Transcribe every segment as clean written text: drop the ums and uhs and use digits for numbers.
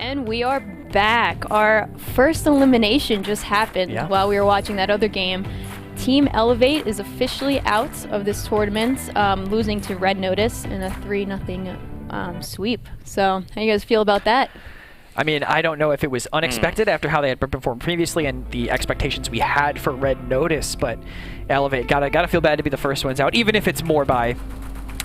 And we are back. Our first elimination just happened while we were watching that other game. Team Elevate is officially out of this tournament, losing to Red Notice in a 3-0 sweep. So how you guys feel about that? I mean, I don't know if it was unexpected after how they had performed previously and the expectations we had for Red Notice, but Elevate gotta feel bad to be the first ones out, even if it's more by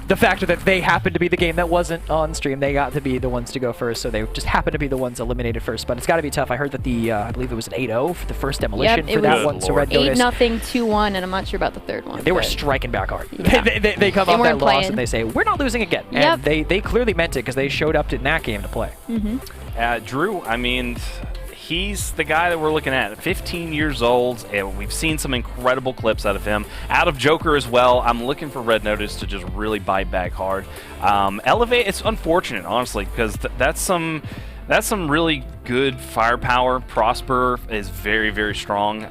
the fact that they happened to be the game that wasn't on stream. They got to be the ones to go first, so they just happened to be the ones eliminated first. But it's got to be tough. I heard that the I believe it was an 8-0 for the first demolition for that one. So Red Notice 8-0, 2-1, and I'm not sure about the third one. They were striking back hard. Yeah. they come off that loss and they say, we're not losing again. And they clearly meant it because they showed up in that game to play. Drew, I mean, he's the guy that we're looking at. 15 years old, and we've seen some incredible clips out of him. Out of Joker as well. I'm looking for Red Notice to just really bite back hard. Elevate, it's unfortunate, honestly, because that's some really good firepower. Prosper is very, very strong.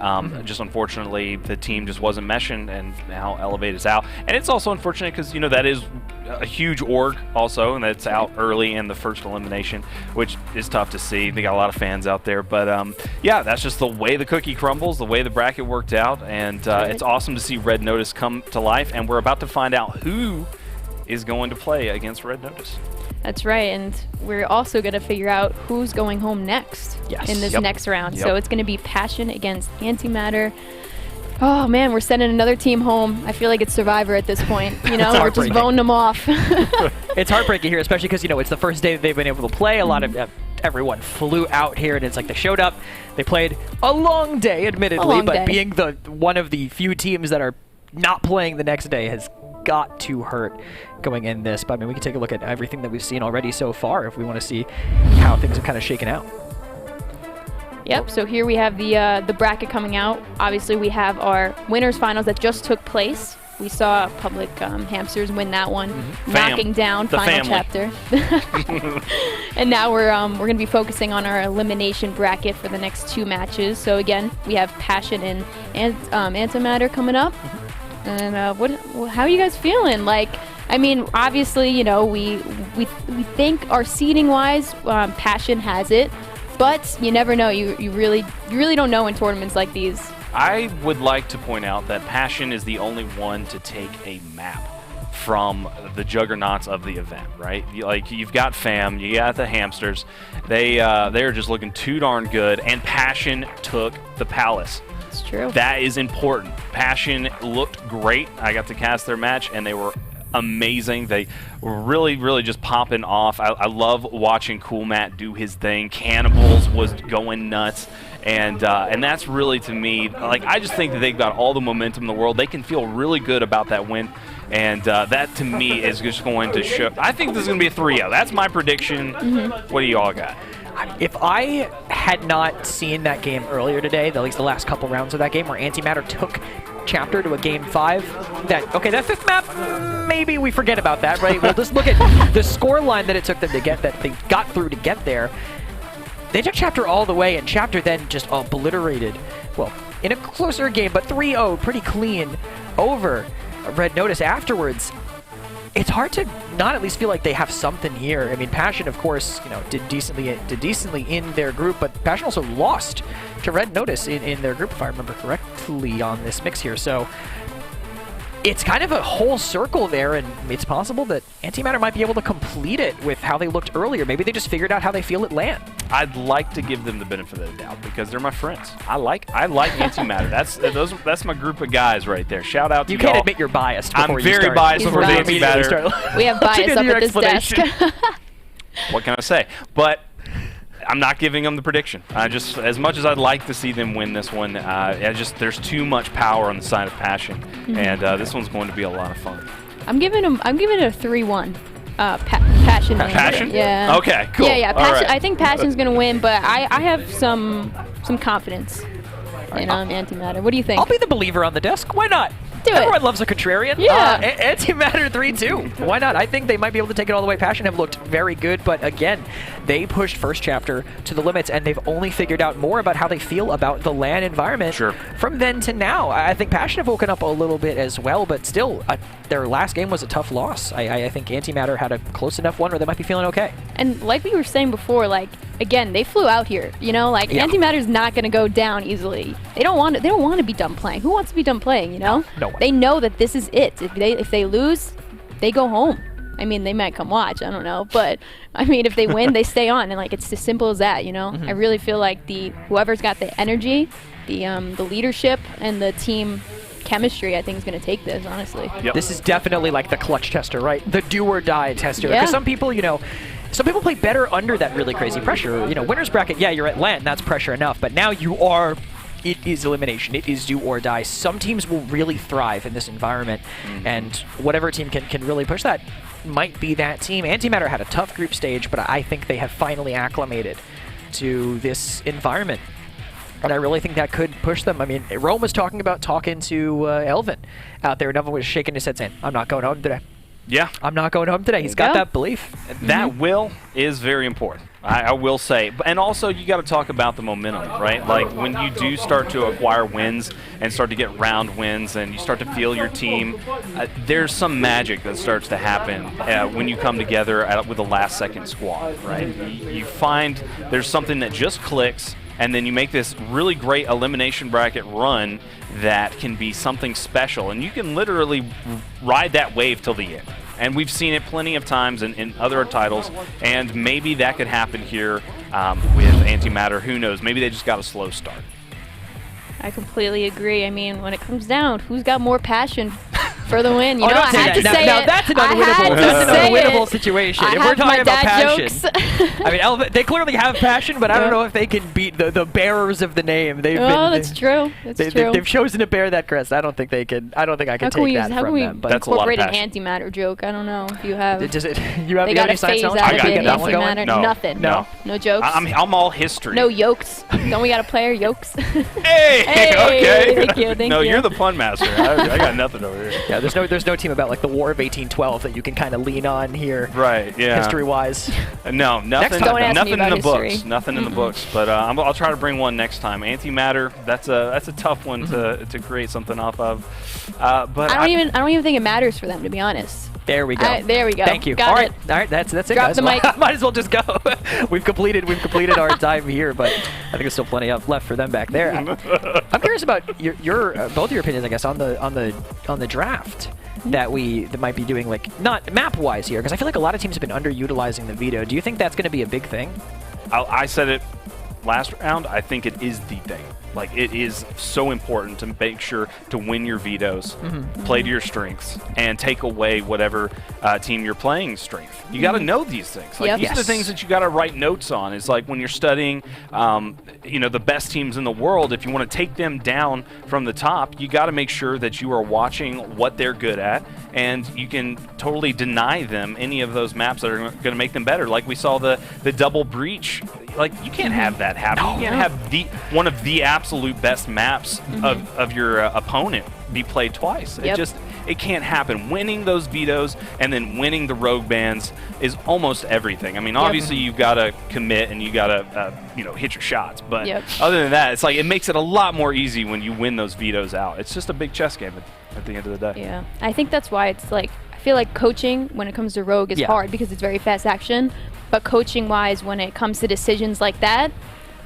Just unfortunately, the team just wasn't meshing, and now Elevate is out. And it's also unfortunate because, you know, that is a huge org also, and that's out early in the first elimination, which is tough to see. They got a lot of fans out there. But, yeah, that's just the way the cookie crumbles, the way the bracket worked out. And it's awesome to see Red Notice come to life. And we're about to find out who is going to play against Red Notice. That's right, and we're also going to figure out who's going home next in this next round. So it's going to be Passion against Antimatter. Oh man, we're sending another team home. I feel like it's Survivor at this point. You know, we're just voting them off. It's heartbreaking here, especially because, you know, it's the first day that they've been able to play. A lot of everyone flew out here, and it's like they showed up. They played a long day, admittedly, but being the one of the few teams that are not playing the next day has got to hurt going in this. But I mean, we can take a look at everything that we've seen already so far if we want to see how things have kind of shaken out. Yep, so here we have the bracket coming out. Obviously, we have our winners finals that just took place. We saw Public Hamsters win that one, knocking down Final Chapter. And now we're going to be focusing on our elimination bracket for the next 2 matches. So again, we have Passion and Antimatter coming up. And how are you guys feeling? Like, I mean, obviously, you know, we think our seeding wise, Passion has it, but you never know. You really don't know in tournaments like these. I would like to point out that Passion is the only one to take a map from the juggernauts of the event, right? You've got Fam, you got the Hamsters. They're just looking too darn good, and Passion took the Palace. It's true. That is important. Passion looked great. I got to cast their match, and they were amazing. They were really, really just popping off. I love watching Cool Matt do his thing. Cannibals was going nuts. And that's really, to me, like, I just think that they've got all the momentum in the world. They can feel really good about that win. And that, to me, is just going to show. I think this is going to be a 3-0. That's my prediction. What do you all got? If I had not seen that game earlier today, at least the last couple rounds of that game, where Antimatter took Chapter to a game 5, that 5th map, maybe we forget about that, right? We'll just look at the score line that it took them to get that they got through to get there. They took Chapter all the way, and Chapter then just obliterated, well, in a closer game, but 3-0, pretty clean, over Red Notice afterwards. It's hard to not at least feel like they have something here. I mean, Passion, of course, you know, did decently in their group, but Passion also lost to Red Notice in their group, if I remember correctly, on this mix here. So it's kind of a whole circle there, and it's possible that Antimatter might be able to complete it with how they looked earlier. Maybe they just figured out how they feel at LAN. I'd like to give them the benefit of the doubt because they're my friends. I like Antimatter. That's my group of guys right there. Shout out to y'all. You can't admit you're biased. I'm very biased for the Antimatter. We have bias up at this desk. What can I say? But I'm not giving them the prediction. As much as I'd like to see them win this one, there's too much power on the side of Passion, and this one's going to be a lot of fun. I'm giving it a 3-1. Passion. Passion? Yeah. Okay, cool. Yeah. Passion. Right. I think Passion's gonna win, but I have some confidence in Antimatter. What do you think? I'll be the believer on the desk. Why not? Do Everyone it. loves a contrarian. Yeah. Antimatter 3-2. Why not? I think they might be able to take it all the way. Passion have looked very good, but again, they pushed first chapter to the limits, and they've only figured out more about how they feel about the LAN environment from then to now. I think Passion have woken up a little bit as well, but still, their last game was a tough loss. I think Antimatter had a close enough one where they might be feeling okay. And like we were saying before, like, again, they flew out here. You know, like Antimatter's not going to go down easily. They don't want to be done playing. Who wants to be done playing? You know, no way. They know that this is it. If they lose, they go home. I mean, they might come watch. I don't know, but I mean, if they win, they stay on, and like it's as simple as that. You know, I really feel like whoever's got the energy, the leadership, and the team chemistry, I think is going to take this, honestly. This is definitely like the clutch tester, right? The do or die tester. Because some people, you know, some people play better under that really crazy pressure. You know, winner's bracket, yeah, you're at LAN, that's pressure enough. But now it is elimination. It is do or die. Some teams will really thrive in this environment, and whatever team can really push that might be that team. Antimatter had a tough group stage, but I think they have finally acclimated to this environment. And I really think that could push them. I mean, Rome was talking to Elvin out there, and Elvin was shaking his head saying, I'm not going home today. Yeah. I'm not going home today. He's got that belief. That will is very important. I will say. And also, you got to talk about the momentum, right? Like, when you do start to acquire wins and start to get round wins and you start to feel your team, there's some magic that starts to happen when you come together with a last-second squad, right? You find there's something that just clicks, and then you make this really great elimination bracket run that can be something special. And you can literally ride that wave till the end. And we've seen it plenty of times in other titles, and maybe that could happen here with Antimatter. Who knows? Maybe they just got a slow start. I completely agree. I mean, when it comes down, who's got more passion for the win? You know, I had to say now it. That's an unwinnable situation. If we're talking about passion, jokes. I mean, they clearly have passion, but I don't know if they can beat the bearers of the name. That's true. That's true. They've chosen to bear that crest. I don't think they can. I don't think I can take that from them. How can we that's incorporate an Antimatter joke? I don't know if you have. You have any science knowledge? I gotta get that one going. Nothing. No jokes. I'm all history. No yokes. Don't we got a player yokes? Hey, okay. Thank you. No, you're the pun master. I got nothing over here. Yeah, there's no team about like the War of 1812 that you can kind of lean on here. Right. Yeah. History-wise. No, nothing. Nothing in the history. books. Nothing in the books. But I'll try to bring one next time. Antimatter. That's a tough one to create something off of. But I don't even think it matters for them, to be honest. There we go. There we go. Thank you. Got all it. right, that's it, Drop guys. the mic. Might as well just go. We've completed our time here, but I think there's still plenty left for them back there. I'm curious about your both your opinions, I guess, on the draft that might be doing, like, not map wise here, because I feel like a lot of teams have been underutilizing the veto. Do you think that's going to be a big thing? I said it last round. I think it is the thing. Like, it is so important to make sure to win your vetoes, play to your strengths, and take away whatever team you're playing strength. You got to know these things. Like, these are the things that you got to write notes on. It's like when you're studying, the best teams in the world. If you want to take them down from the top, you got to make sure that you are watching what they're good at, and you can totally deny them any of those maps that are going to make them better. Like we saw the double breach. Like, you can't have that happen. You can't have one of the absolute best maps of your opponent be played twice. It can't happen. Winning those vetoes and then winning the rogue bans is almost everything. I mean, obviously you've got to commit and you got to hit your shots, but other than that, it's like it makes it a lot more easy when you win those vetoes out. It's just a big chess game at the end of the day. Yeah, I think that's why it's like, I feel like coaching when it comes to rogue is hard because it's very fast action, but coaching wise when it comes to decisions like that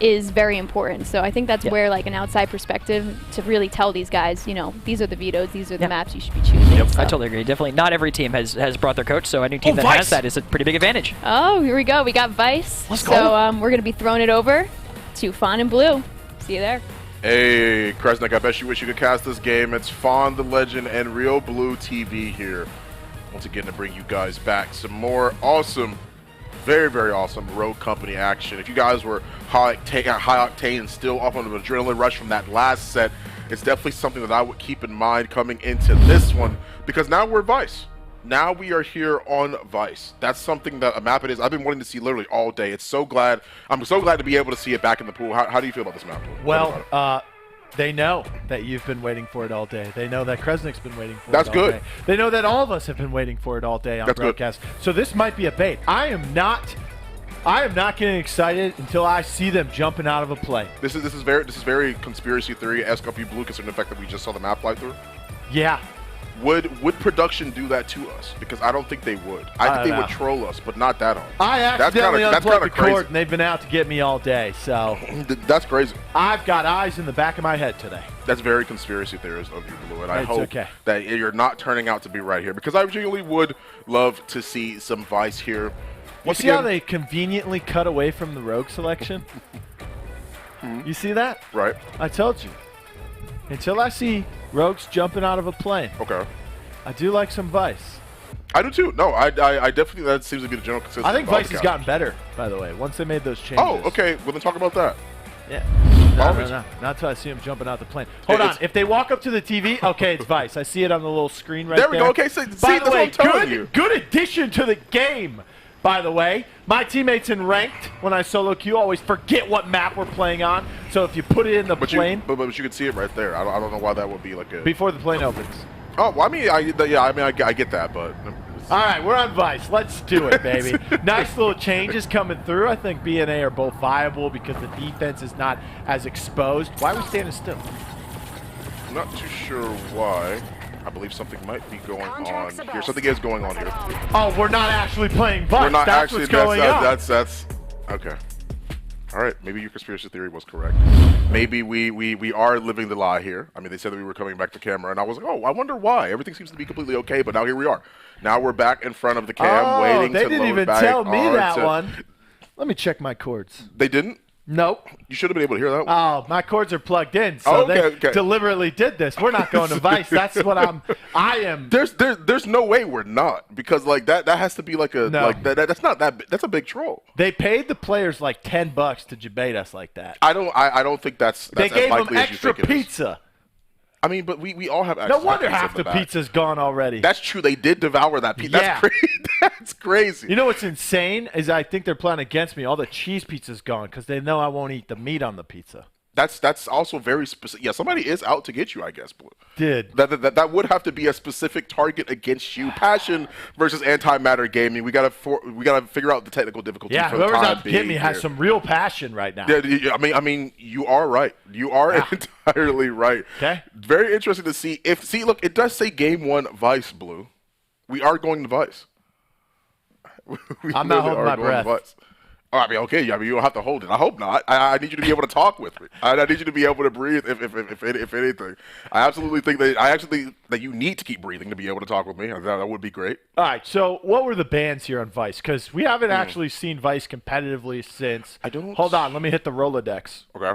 is very important. So I think that's where, like, an outside perspective to really tell these guys, these are the vetoes, these are the maps you should be choosing. So. I totally agree. Definitely not every team has brought their coach, so any team that has that is a pretty big advantage. Oh, here we go. We got Vice. Let's go. So we're going to be throwing it over to Fawn and Blue. See you there. Hey, Kresnik, I bet you wish you could cast this game. It's Fawn the Legend and realBluTV here. Once again to bring you guys back some more awesome, very, very awesome Rogue Company action. If you guys were high octane and still up on an adrenaline rush from that last set, it's definitely something that I would keep in mind coming into this one, because now we're Vice. Now we are here on Vice. That's something that a map it is. I've been wanting to see literally all day. I'm so glad to be able to see it back in the pool. How do you feel about this map? Well, They know that you've been waiting for it all day. They know that Kresnik's been waiting for That's it all good. day. They know that all of us have been waiting for it all day on That's broadcast. So this might be a bait. I am not getting excited until I see them jumping out of a play. This is very conspiracy theory-esque of you, Blue, considering the fact that we just saw the map fly through. Yeah. Would production do that to us? Because I don't think they would. I think they would troll us, but not that on. I accidentally unplugged the crazy. cord, and they've been out to get me all day. So That's crazy. I've got eyes in the back of my head today. That's very conspiracy theorist of you, Blue, and I It's hope okay. that you're not turning out to be right here, because I genuinely would love to see some Vice here. You see how they conveniently cut away from the rogue selection? You see that? Right. I told you. Until I see rogues jumping out of a plane, Okay. I do like some Vice. I do too. No, I definitely, that seems to be the general consensus. I think of all Vice the has guys. gotten better, by the way, once they made those changes. Oh, okay. Well, then talk about that. Yeah. Always. No. Not until I see him jumping out the plane. Hold It's- on. If they walk up to the TV, okay, it's Vice. I see it on the little screen right There there. we go. Okay, so, By see, the that's what way, I'm telling you. good addition to the game. By the way, my teammates in ranked, when I solo queue, always forget what map we're playing on. So if you put it in the plane but you can see it right there. I don't know why that would be like a. before the plane opens. Oh, well, I mean, I get that, but. All right, we're on Vice. Let's do it, baby. Nice little changes coming through. I think B and A are both viable because the defense is not as exposed. Why are we standing still? I'm not too sure why. I believe something might be going on here. Something is going on here. Oh, we're not actually playing Vice. We're not That's actually. what's going on. That's okay. All right, maybe your conspiracy theory was correct. Maybe we are living the lie here. I mean, they said that we were coming back to camera, and I was like, oh, I wonder why. Everything seems to be completely okay, but now here we are. Now we're back in front of the cam, waiting they to didn't load even back tell me that onto- one. Let me check my cords. They didn't? Nope. You should have been able to hear that one. Oh, my cords are plugged in, so Okay. they deliberately did this. We're not going to Vice. That's what I am. There's no way we're not, because like that has to be like a No. like that's not that that's a big troll. They paid the players like $10 to debate us like that. I don't think that's They as gave them likely as you extra think it is. pizza. I mean, but we all have No extra wonder pizza half in the back. pizza's gone already. That's true. They did devour that pizza. Yeah. That's crazy. That's crazy. You know what's insane is I think they're playing against me. All the cheese pizza's gone because they know I won't eat the meat on the pizza. That's also very specific. Yeah, somebody is out to get you, I guess, Blue. Did. That would have to be a specific target against you. Passion versus Antimatter gaming. We gotta figure out the technical difficulties. Yeah, for the whoever's time out to get being me has here. some real passion right now. Yeah, I mean, you are right. You are entirely right. Okay. Very interesting to see. Look, it does say Game 1 Vice, Blue. We are going to Vice. I'm not holding my breath. Vice. Oh, I mean, okay. I mean, you don't have to hold it. I hope not. I need you to be able to talk with me. I need you to be able to breathe. If anything, I absolutely think that you need to keep breathing to be able to talk with me. That would be great. All right, so what were the bans here on Vice? Because we haven't actually seen Vice competitively since. I don't. Hold on, let me hit the Rolodex. Okay.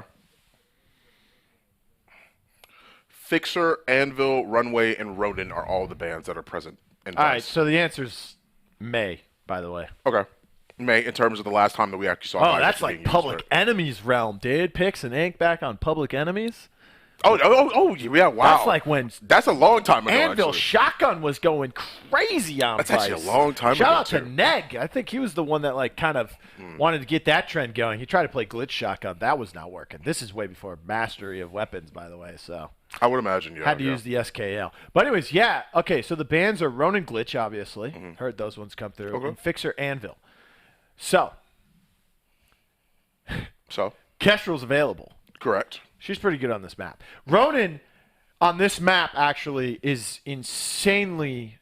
Fixer, Anvil, Runway, and Ronin are all the bands that are present in Vice. All right, so the answer's May, by the way. Okay. May, in terms of the last time that we actually saw. Oh, Vice that's actually like being used, Public right? Enemies realm, dude. Pix and Ink back on Public Enemies. Oh, yeah, wow. That's like when That's a long time ago, Anvil actually. Shotgun was going crazy on That's Vice. actually a long time Shout ago, out to too. Neg. I think he was the one that like kind of wanted to get that trend going. He tried to play Glitch Shotgun. That was not working. This is way before mastery of weapons, by the way, so. I would imagine, yeah. Had to use the SKL. But anyways, yeah. Okay, so the bans are Ronin Glitch, obviously. Mm-hmm. Heard those ones come through. Okay. And Fixer Anvil. So, So, Kestrel's available. correct. She's pretty good on this map. Ronin on this map actually is insanely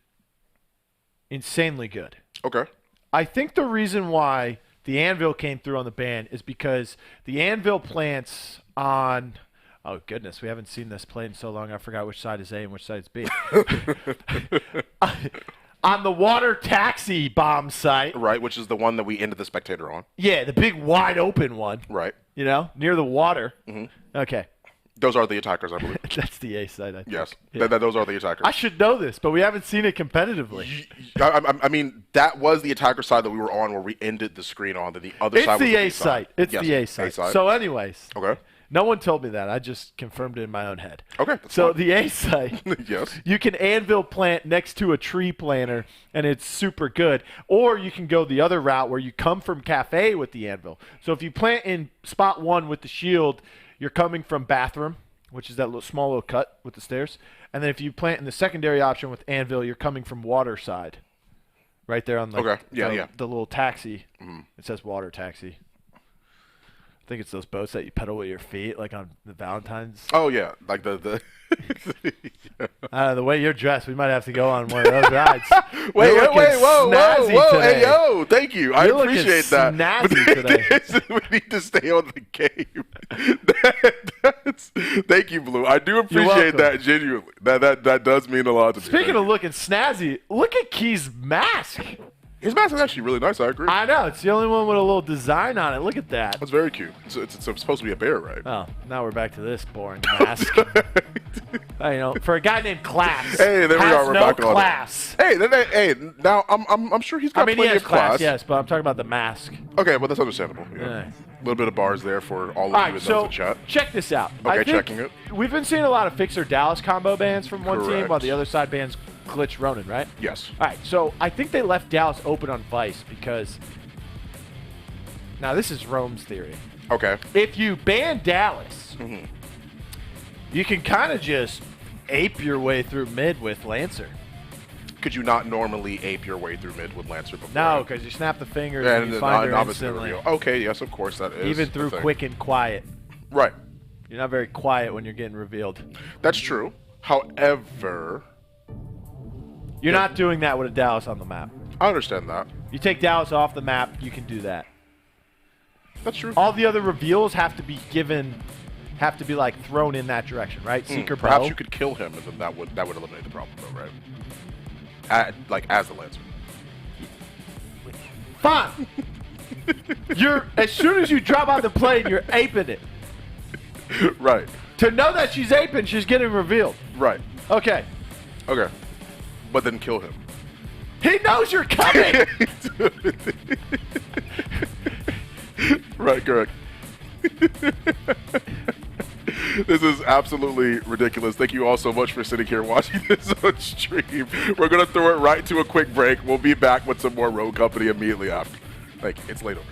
good. Okay. I think the reason why the Anvil came through on the ban is because the Anvil plants on... Oh, goodness, we haven't seen this play in so long, I forgot which side is A and which side is B. On the water taxi bomb site. Right, which is the one that we ended the spectator on. Yeah, the big wide open one. Right. You know, near the water. Okay. Those are the attackers, I believe. That's the A side, I think. Yes. Yeah. Those are the attackers. I should know this, but we haven't seen it competitively. I mean, that was the attacker side that we were on where we ended the screen on. Then the other side It's was the A site. It's Yes, the A site. A-side. So anyways, Okay. no one told me that. I just confirmed it in my own head. Okay, that's So fine. the A site, Yes. you can anvil plant next to a tree planter, and it's super good. Or you can go the other route where you come from cafe with the anvil. So if you plant in spot 1 with the shield, you're coming from bathroom. which is that small little cut with the stairs. And then if you plant in the secondary option with Anvil, you're coming from water side. Right there on the little taxi. It says water taxi. I think it's those boats that you pedal with your feet, like on the Valentine's. Oh yeah, like the the way you're dressed, we might have to go on one of those rides. wait, whoa, today. hey, yo, thank you. I appreciate that. Snazzy today. We need to stay on the game. Thank you, Blue. I do appreciate that genuinely. That does mean a lot to me. Speaking of looking snazzy, look at Key's mask. His mask is actually really nice. I agree. I know. It's the only one with a little design on it. Look at that. That's very cute. It's supposed to be a bear, right? Oh, now we're back to this boring mask. For a guy named Class. Hey, there we are. We're back on class. it. Hey, now I'm sure he's got plenty of class. Yes, but I'm talking about the mask. Okay, well that's understandable. Yeah. A little bit of bars there for all of you in the chat. Check this out. Okay, checking it. We've been seeing a lot of Fixer Dallas combo bans from one team, while the other side bans Glitch Ronin, right? Yes. All right, so I think they left Dallas open on Vice because now this is Rome's theory. Okay. If you ban Dallas, you can kind of just ape your way through mid with Lancer. Could you not normally ape your way through mid with Lancer before? No, because you snap the fingers and you find her instantly. Okay, yes, of course that is. Even through quick and quiet. Right. You're not very quiet when you're getting revealed. That's true. However, you're not doing that with a Dallas on the map. I understand that. You take Dallas off the map, you can do that. That's true. All the other reveals have to be like thrown in that direction, right? Seeker Perhaps bow. you could kill him, and then that would eliminate the problem, though, right? As the Lancer. Fine. As soon as you drop out the plane, you're aping it. Right. To know that she's aping, she's getting revealed. Right. Okay. Okay. But then kill him. He knows you're coming. Right, correct. This is absolutely ridiculous. Thank you all so much for sitting here watching this on stream. We're going to throw it right to a quick break. We'll be back with some more Rogue Company immediately after. Thank you. It's late over.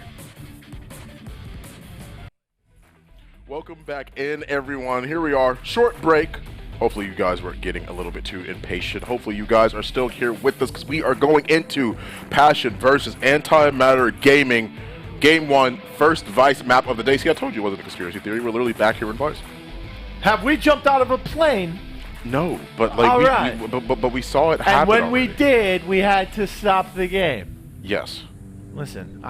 Welcome back in, everyone. Here we are. Short break. Hopefully you guys weren't getting a little bit too impatient. Hopefully you guys are still here with us because we are going into Passion versus Antimatter Gaming. Game 1, first Vice map of the day. See, I told you it wasn't a conspiracy theory. We're literally back here in Vice. Have we jumped out of a plane? No, but like but we saw it happen. And when already. we did, we had to stop the game. Yes. Listen,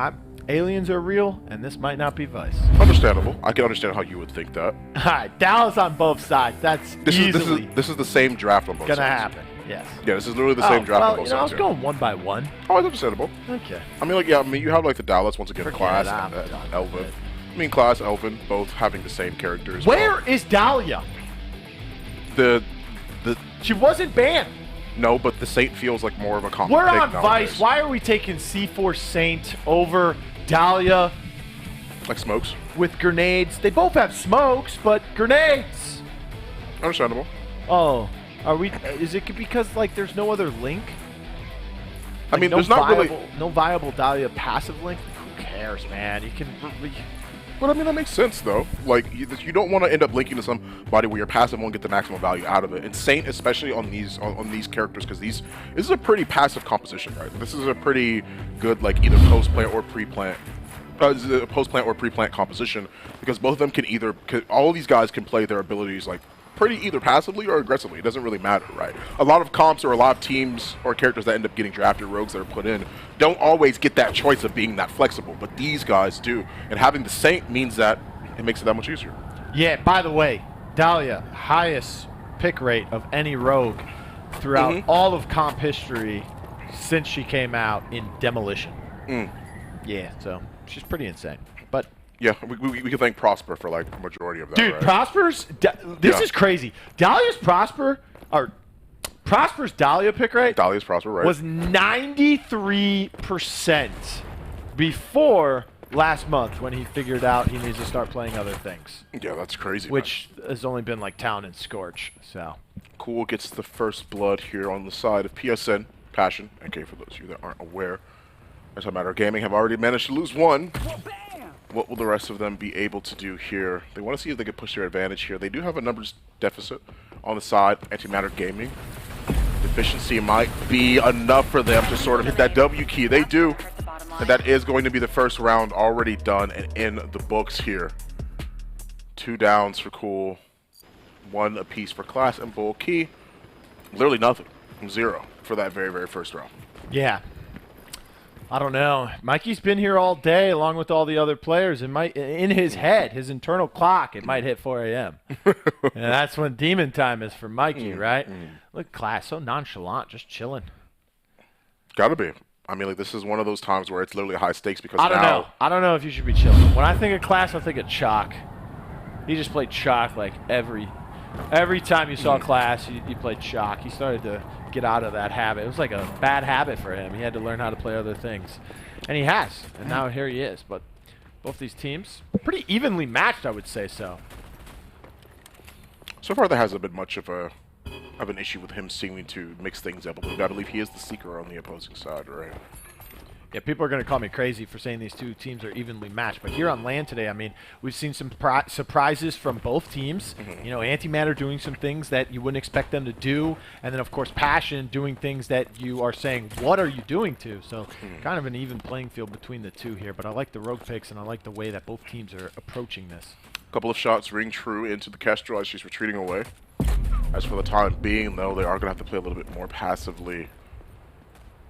aliens are real, and this might not be Vice. Understandable. I can understand how you would think that. All right, Dallas on both sides. That's this easily is the same draft on both sides. gonna happen. Yes. Yeah, this is literally the same draft on both sides. I was going one by one. Oh, it's understandable. Okay. I mean, you have like the Dallas once again, Class and Elvin. I mean, Class, Elvin, both having the same characters. Where is Dahlia? She wasn't banned. No, but the Saint feels like more of a common We're pick on nowadays. Vice. Why are we taking C4 Saint over Dahlia? Like smokes? With grenades. They both have smokes, but grenades. Understandable. Oh, are we? Is it because like there's no other link? Like, I mean, no there's not no viable Dahlia passive link. Who cares, man? You can. But I mean, that makes sense though. Like you don't want to end up linking to somebody where your passive won't get the maximum value out of it. And Saint, especially on these characters, because this is a pretty passive composition, right? This is a pretty good like either post plant or pre plant. Post plant or pre plant composition, because both of them can all these guys can play their abilities like pretty either passively or aggressively. It doesn't really matter, right? A lot of comps or a lot of teams or characters that end up getting drafted, rogues that are put in, don't always get that choice of being that flexible, but these guys do. And having the Saint means that it makes it that much easier. Yeah, by the way, Dahlia, highest pick rate of any rogue throughout all of comp history since she came out in Demolition. Yeah, so she's pretty insane. But yeah, we can thank Prosper for like the majority of that. Dude, right? Prosper's this is crazy. Dahlia's Prosper's Dahlia pick rate. Dahlia's Prosper, right? Was 93% before last month when he figured out he needs to start playing other things. Yeah, that's crazy. Which has only been like Town and Scorch. So Cool gets the first blood here on the side of PSN Passion. Okay, for those of you that aren't aware, Antimatter Gaming have already managed to lose one. what will the rest of them be able to do here? They want to see if they can push their advantage here. They do have a numbers deficit on the side. Antimatter Gaming. Efficiency might be enough for them to sort of hit that W key. They do. And that is going to be the first round already done and in the books here. 2 downs for Cool. 1 apiece for Class and Bull Key. Literally nothing. 0 for that very, very first round. Yeah. I don't know. Mikey's been here all day along with all the other players. It might, in his head, his internal clock, it might hit 4 a.m. And that's when demon time is for Mikey, right? Look, Class, so nonchalant, just chilling. Gotta be. I mean, like, this is one of those times where it's literally high stakes because I don't know if you should be chilling. When I think of Class, I think of chalk. He just played chalk like every time you saw Class, you played chalk. He started to get out of that habit. It was like a bad habit for him. He had to learn how to play other things. And he has. And now here he is. But both these teams, pretty evenly matched, I would say so. So far, there hasn't been much of an issue with him seeming to mix things up. I believe he is the seeker on the opposing side, right? Yeah, people are going to call me crazy for saying these two teams are evenly matched. But here on LAN today, I mean, we've seen some surprises from both teams. You know, Antimatter doing some things that you wouldn't expect them to do. And then, of course, Passion doing things that you are saying, what are you doing to? So kind of an even playing field between the two here. But I like the rogue picks, and I like the way that both teams are approaching this. A couple of shots ring true into the Kestrel as she's retreating away. As for the time being, though, they are going to have to play a little bit more passively.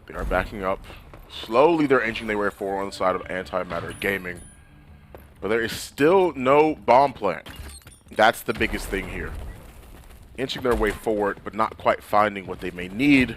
They are backing up. Slowly, they're inching their way forward on the side of Antimatter Gaming. But there is still no bomb plant. That's the biggest thing here. Inching their way forward, but not quite finding what they may need.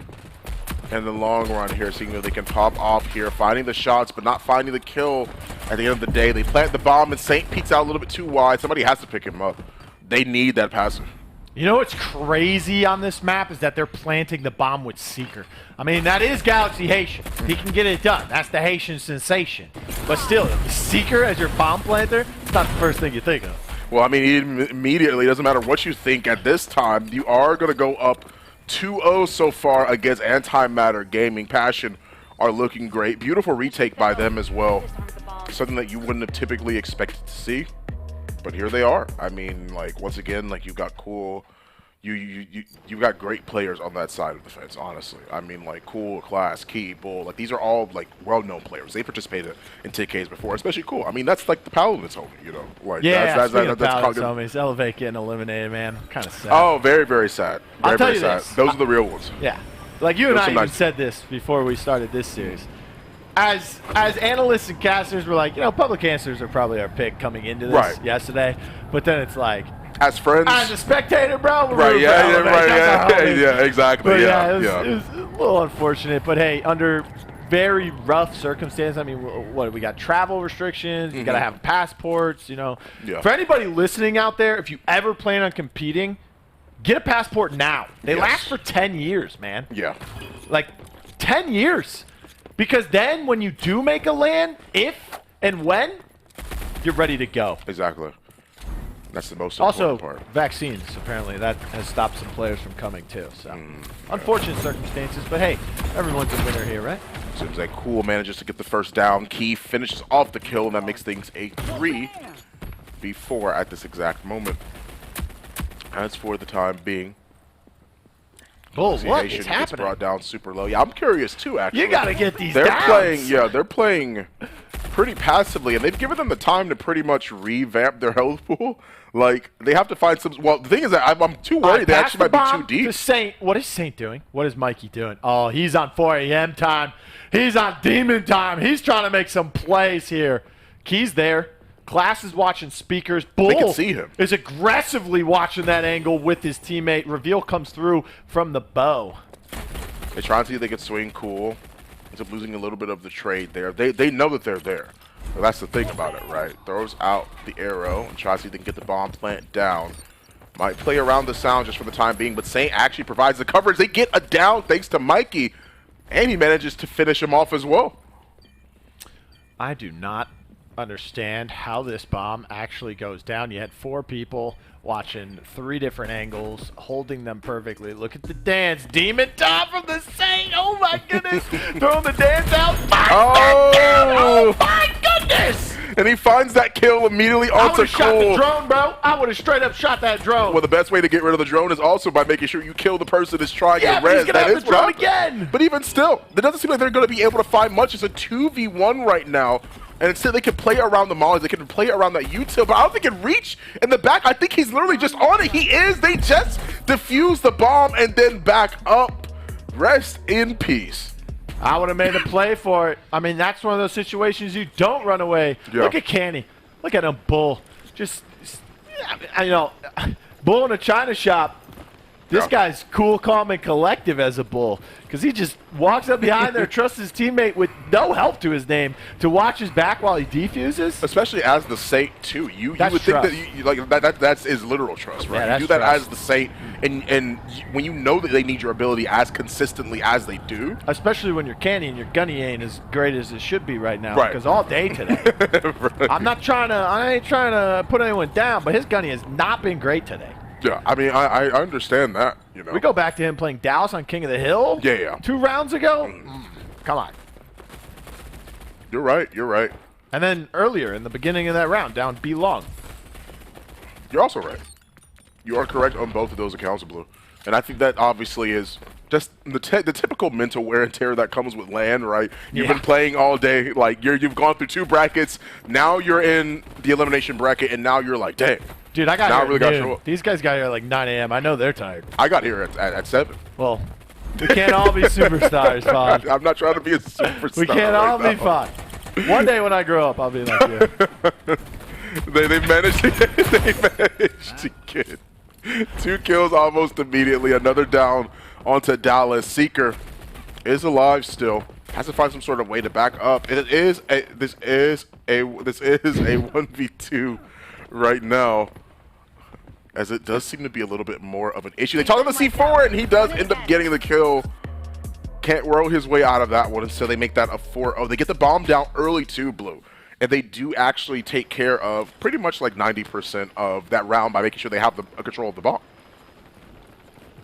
And in the long run here, seeing that they can pop off here, finding the shots, but not finding the kill. At the end of the day, they plant the bomb, and Saint peeks out a little bit too wide. Somebody has to pick him up. They need that passive. You know what's crazy on this map is that they're planting the bomb with Seeker. I mean, that is Galaxy Haitian. He can get it done. That's the Haitian sensation. But still, Seeker as your bomb planter, it's not the first thing you think of. Well, I mean, immediately, doesn't matter what you think at this time, you are going to go up 2-0 so far against Antimatter Gaming. Passion are looking great. Beautiful retake by them as well. Something that you wouldn't have typically expected to see. But here they are. I mean, like, once again, like, you've got Cool. You've got great players on that side of the fence, honestly. I mean, like, Cool, Class, Key, Bull. Like, these are all, like, well-known players. They participated in TKs before, especially Cool. I mean, that's, like, the Paladins homie, you know? Like, yeah, that's Paladins homies. Elevate getting eliminated, man. Kind of sad. Oh, very, very sad. Very, very sad. Those are the real ones. Yeah. Like, you and I even said this before we started this series. As analysts and casters, we're like, you know, public answers are probably our pick coming into this yesterday. But then it's like, as friends, as a spectator, bro, right? Yeah, exactly. But yeah, it was a little unfortunate. But hey, under very rough circumstances. I mean, what we got? Travel restrictions. You got to have passports. You know, for anybody listening out there, if you ever plan on competing, get a passport now. They last for 10 years, man. Yeah, like 10 years. Because then when you do make a LAN, if and when, you're ready to go. Exactly. That's the most important part. Also, vaccines, apparently. That has stopped some players from coming, too. So, unfortunate circumstances. But, hey, everyone's a winner here, right? As soon as that Cool manages to get the first down, Key finishes off the kill, and that makes things a 3v4 at this exact moment. As for the time being, Bull, what is happening? Gets brought down super low. Yeah, I'm curious too. Actually, you gotta get these. They're playing pretty passively, and they've given them the time to pretty much revamp their health pool. Like they have to find some. Well, the thing is that I'm too worried they actually might be too deep. Saint, what is Saint doing? What is Mikey doing? Oh, he's on 4 a.m. time. He's on demon time. He's trying to make some plays here. Key's there. Class is watching speakers. Bull can see him. Is aggressively watching that angle with his teammate. Reveal comes through from the bow. They try to see if they can swing Cool. Ends up losing a little bit of the trade there. They know that they're there. But that's the thing about it, right? Throws out the arrow and tries to see if they can get the bomb plant down. Might play around the sound just for the time being, but Saint actually provides the coverage. They get a down thanks to Mikey, and he manages to finish him off as well. I do not understand how this bomb actually goes down. You had 4 people watching 3 different angles, holding them perfectly. Look at the dance. Demon top from the Saint. Oh my goodness. Throwing the dance out. Oh my goodness. And he finds that kill immediately onto I would have shot the Cool. drone, bro. I would have straight up shot that drone. Well, the best way to get rid of the drone is also by making sure you kill the person that's trying to but res. he's gonna have is the drone what happens. again. But even still, it doesn't seem like they're going to be able to find much. It's a 2v1 right now. And instead, they can play around the mollies. They can play around that util. But I don't think it can reach in the back. I think he's literally just on it. He is. They just defuse the bomb and then back up. Rest in peace. I would have made a play for it. I mean, that's one of those situations you don't run away. Yeah. Look at Canny. Look at him, Bull. Just, you know, Bull in a China shop. This guy's cool, calm, and collective as a Bull because he just walks up behind there, trusts his teammate with no help to his name to watch his back while he defuses. Especially as the Saint, too. You would think that that's his literal trust, right? Yeah, you do that as the Saint, and when you know that they need your ability as consistently as they do. Especially when you're Canny and your gunny ain't as great as it should be right now. Right. Because all day today. Right. I ain't trying to put anyone down, but his gunny has not been great today. Yeah, I mean, I understand that, you know. We go back to him playing Dallas on King of the Hill. Yeah. 2 rounds ago. Come on. You're right. You're right. And then earlier in the beginning of that round, down B long. You're also right. You are correct on both of those accounts, Blue. And I think that obviously is just the typical mental wear and tear that comes with LAN, right? You've been playing all day. Like, you've gone through 2 brackets. Now you're in the elimination bracket, and now you're like, dang. Dude, I got now here I really got to show up. These guys got here at like 9 a.m. I know they're tired. I got here at 7. Well, we can't all be superstars, Fon. I'm not trying to be a superstar. We can't all be fun. One day when I grow up, I'll be like you. they managed to get 2 kills almost immediately. Another down onto Dallas. Seeker is alive still. Has to find some sort of way to back up. This is a 1v2 right now, as it does seem to be a little bit more of an issue. They talk about the C4, and he does end up getting the kill. Can't roll his way out of that one, and so they make that a 4-0. They get the bomb down early too, Blue. And they do actually take care of pretty much like 90% of that round by making sure they have the control of the bomb.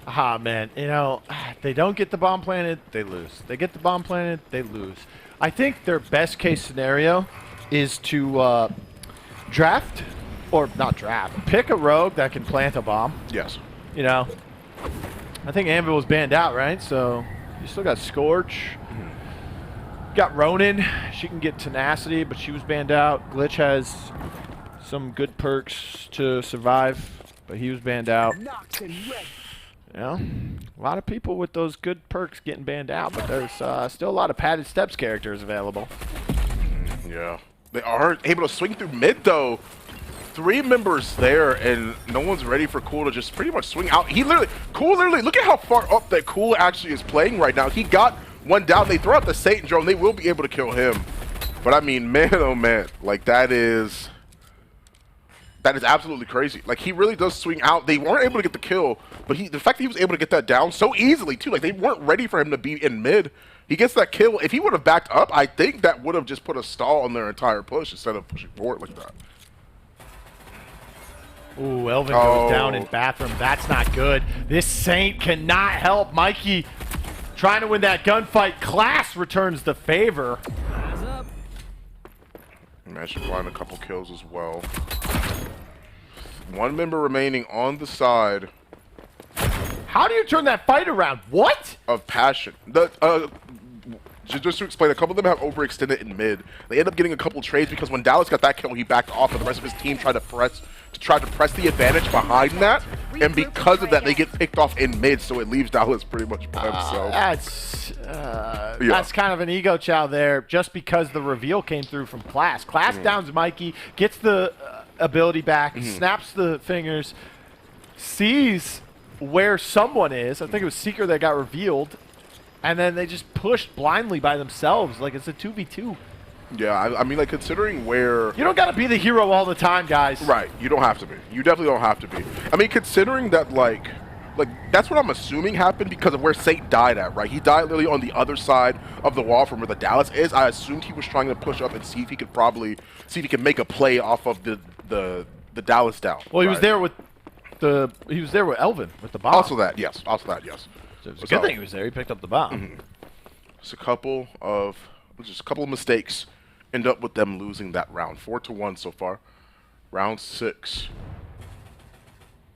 Ah, man. You know, they don't get the bomb planted, they lose. They get the bomb planted, they lose. I think their best case scenario is to draft, or not draft, pick a rogue that can plant a bomb. Yes. You know, I think Anvil was banned out, right? So you still got Scorch. Got Ronin. She can get tenacity, but she was banned out. Glitch has some good perks to survive, but he was banned out. You know, a lot of people with those good perks getting banned out, but there's still a lot of padded steps characters available. Yeah. They are able to swing through mid, though. 3 members there, and no one's ready for Cool to just pretty much swing out. Cool literally, look at how far up that Cool actually is playing right now. He got one down. They throw out the Satan drone. They will be able to kill him. But I mean, man, oh man, like that is absolutely crazy. Like, he really does swing out. They weren't able to get the kill, but the fact that he was able to get that down so easily too. Like, they weren't ready for him to be in mid. He gets that kill. If he would have backed up, I think that would have just put a stall on their entire push instead of pushing forward like that. Ooh, Elvin goes down in bathroom. That's not good. This Saint cannot help Mikey trying to win that gunfight. Class returns the favor. Imagine flying a couple kills as well. 1 member remaining on the side. How do you turn that fight around? What? Of Passion. Just to explain, a couple of them have overextended in mid. They end up getting a couple trades because when Dallas got that kill, he backed off, and the rest of his team tried to press the advantage behind that. And because of that, they get picked off in mid, so it leaves Dallas pretty much by himself. That's kind of an ego chow there, just because the reveal came through from Class. Class downs Mikey, gets the ability back, snaps the fingers, sees where someone is. I think it was Seeker that got revealed. And then they just pushed blindly by themselves, like it's a 2v2. Yeah, I mean, like, considering where... You don't got to be the hero all the time, guys. Right, you don't have to be. You definitely don't have to be. I mean, considering that, like that's what I'm assuming happened because of where Saint died at, right? He died literally on the other side of the wall from where the Dallas is. I assumed he was trying to push up and see if he could make a play off of the Dallas down. Well, he was there with Elvin with the bomb. Also that, yes. So it's a good thing he was there. He picked up the bomb. Just a couple of mistakes end up with them losing that round. 4-1 so far. Round 6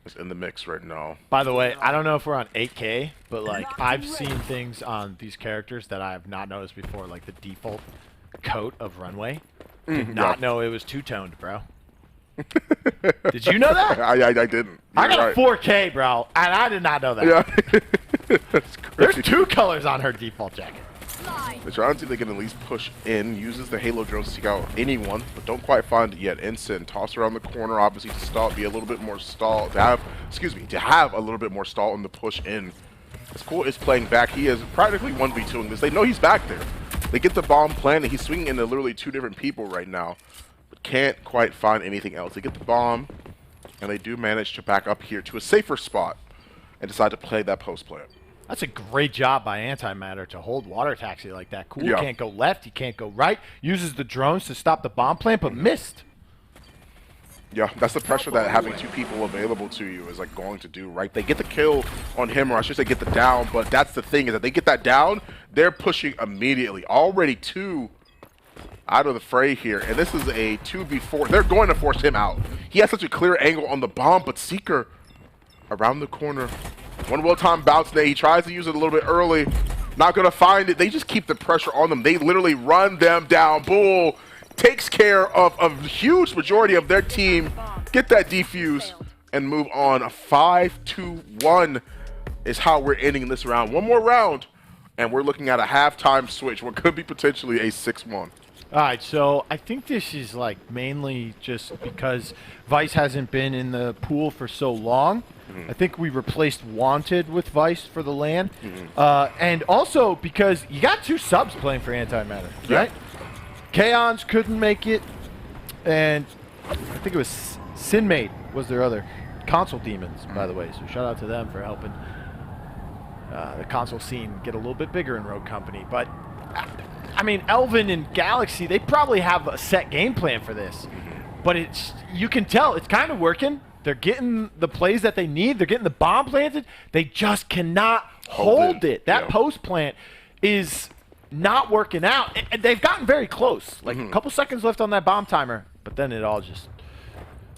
is in the mix right now. By the way, I don't know if we're on 8K, but like I've seen things on these characters that I have not noticed before, like the default coat of runway. Did not know it was two-toned, bro. Did you know that? I didn't. I got 4K, bro, and I did not know that. Yeah. That's crazy. There's 2 colors on her default jacket. They're trying to see if they can at least push in. Uses the Halo drone to seek out anyone, but don't quite find it yet. Ensign toss around the corner, obviously to stall, be a little bit more stall. To have a little bit more stall in the push in. As Cool is playing back, he is practically 1v2ing this. They know he's back there. They get the bomb planted. He's swinging into literally 2 different people right now, but can't quite find anything else. They get the bomb, and they do manage to back up here to a safer spot and decide to play that post play. That's a great job by Antimatter to hold water taxi like that. Cool can't go left, he can't go right. Uses the drones to stop the bomb plant, but missed. Yeah, that's the pressure that having 2 people available to you is like going to do, right? They get the kill on him, or I should say get the down, but that's the thing is that they get that down, they're pushing immediately. Already 2 out of the fray here, and this is a 2v4. They're going to force him out. He has such a clear angle on the bomb, but Seeker around the corner. One well-timed bounce there. He tries to use it a little bit early. Not going to find it. They just keep the pressure on them. They literally run them down. Bull takes care of a huge majority of their team. Get that defuse and move on. A 5-2-1 is how we're ending this round. One more round, and we're looking at a halftime switch. What could be potentially a 6-1. All right, so I think this is like mainly just because Vice hasn't been in the pool for so long. I think we replaced Wanted with Vice for the LAN. And also because you got 2 subs playing for Antimatter, right? Kaons couldn't make it, and I think it was Sinmate was their other. Console Demons, by the way, so shout out to them for helping the console scene get a little bit bigger in Rogue Company. But, I mean, Elvin and Galaxy, they probably have a set game plan for this. But you can tell it's kind of working. They're getting the plays that they need. They're getting the bomb planted. They just cannot hold it. That post plant is not working out. And they've gotten very close. Like a couple seconds left on that bomb timer, but then it all just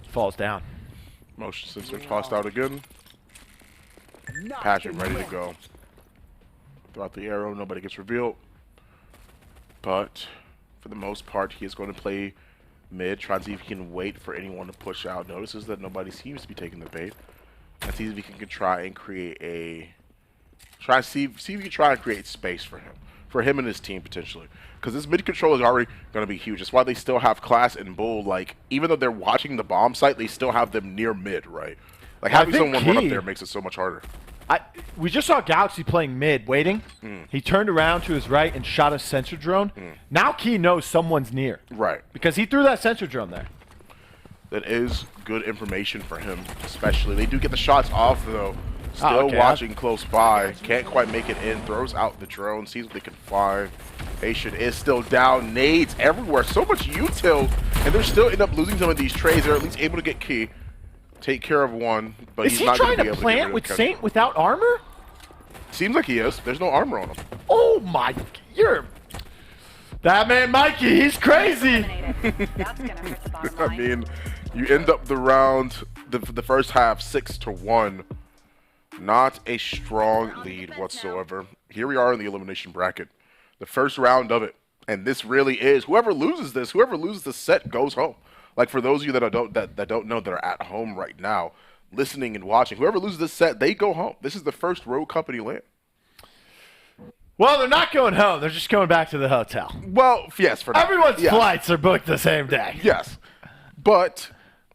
falls down. Motion sensor tossed out again. Patrick ready to go. Throw out the arrow. Nobody gets revealed. But for the most part, he is going to play mid, try and see if he can wait for anyone to push out. Notices that nobody seems to be taking the bait. And see if he can try and create see if he can try and create space for him and his team potentially. Because this mid control is already going to be huge. That's why they still have Class and Bull. Like, even though they're watching the bomb site, they still have them near mid, right? Like, having someone run up there makes it so much harder. We just saw Galaxy playing mid, waiting. He turned around to his right and shot a sensor drone. Now Key knows someone's near. Right. Because he threw that sensor drone there. That is good information for him, especially. They do get the shots off, though. Still watching close by. Can't quite make it in. Throws out the drone. Sees what they can find. Asian is still down. Nades everywhere. So much util. And they're still end up losing some of these trades. They're at least able to get Key. Take care of one, but he's not going to be able to plant with Saint without armor? Seems like he is. There's no armor on him. Oh my, that man Mikey, he's crazy. I mean, you end up the round, the first half 6-1. Not a strong lead whatsoever. Here we are in the elimination bracket. The first round of it. And this really is, whoever loses this set goes home. Like, for those of you that don't know, that are at home right now, listening and watching, whoever loses this set, they go home. This is the first Rogue Company LAN. Well, they're not going home. They're just going back to the hotel. Well, yes, for now. Everyone's flights are booked the same day. Yes. But,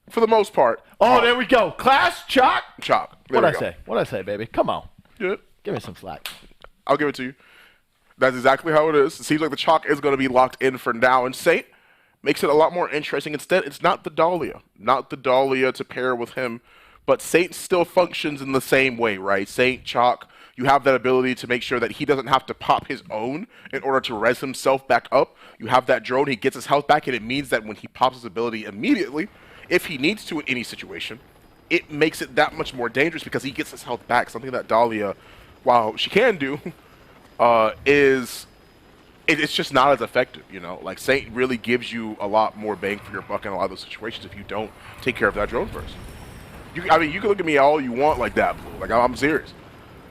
for the most part. Oh, there we go. Class, Chalk. Chalk. What'd I say, baby? Come on. Good. Give me some slack. I'll give it to you. That's exactly how it is. It seems like the Chalk is going to be locked in for now. And Saint makes it a lot more interesting. Instead, it's not the Dahlia. Not the Dahlia to pair with him. But Saint still functions in the same way, right? Saint, Chalk, you have that ability to make sure that he doesn't have to pop his own in order to res himself back up. You have that drone, he gets his health back, and it means that when he pops his ability immediately, if he needs to in any situation, it makes it that much more dangerous because he gets his health back. Something that Dahlia, while she can do, is it's just not as effective, you know? Like, Saint really gives you a lot more bang for your buck in a lot of those situations if you don't take care of that drone first. I mean, you can look at me all you want like that, Blue. Like, I'm serious.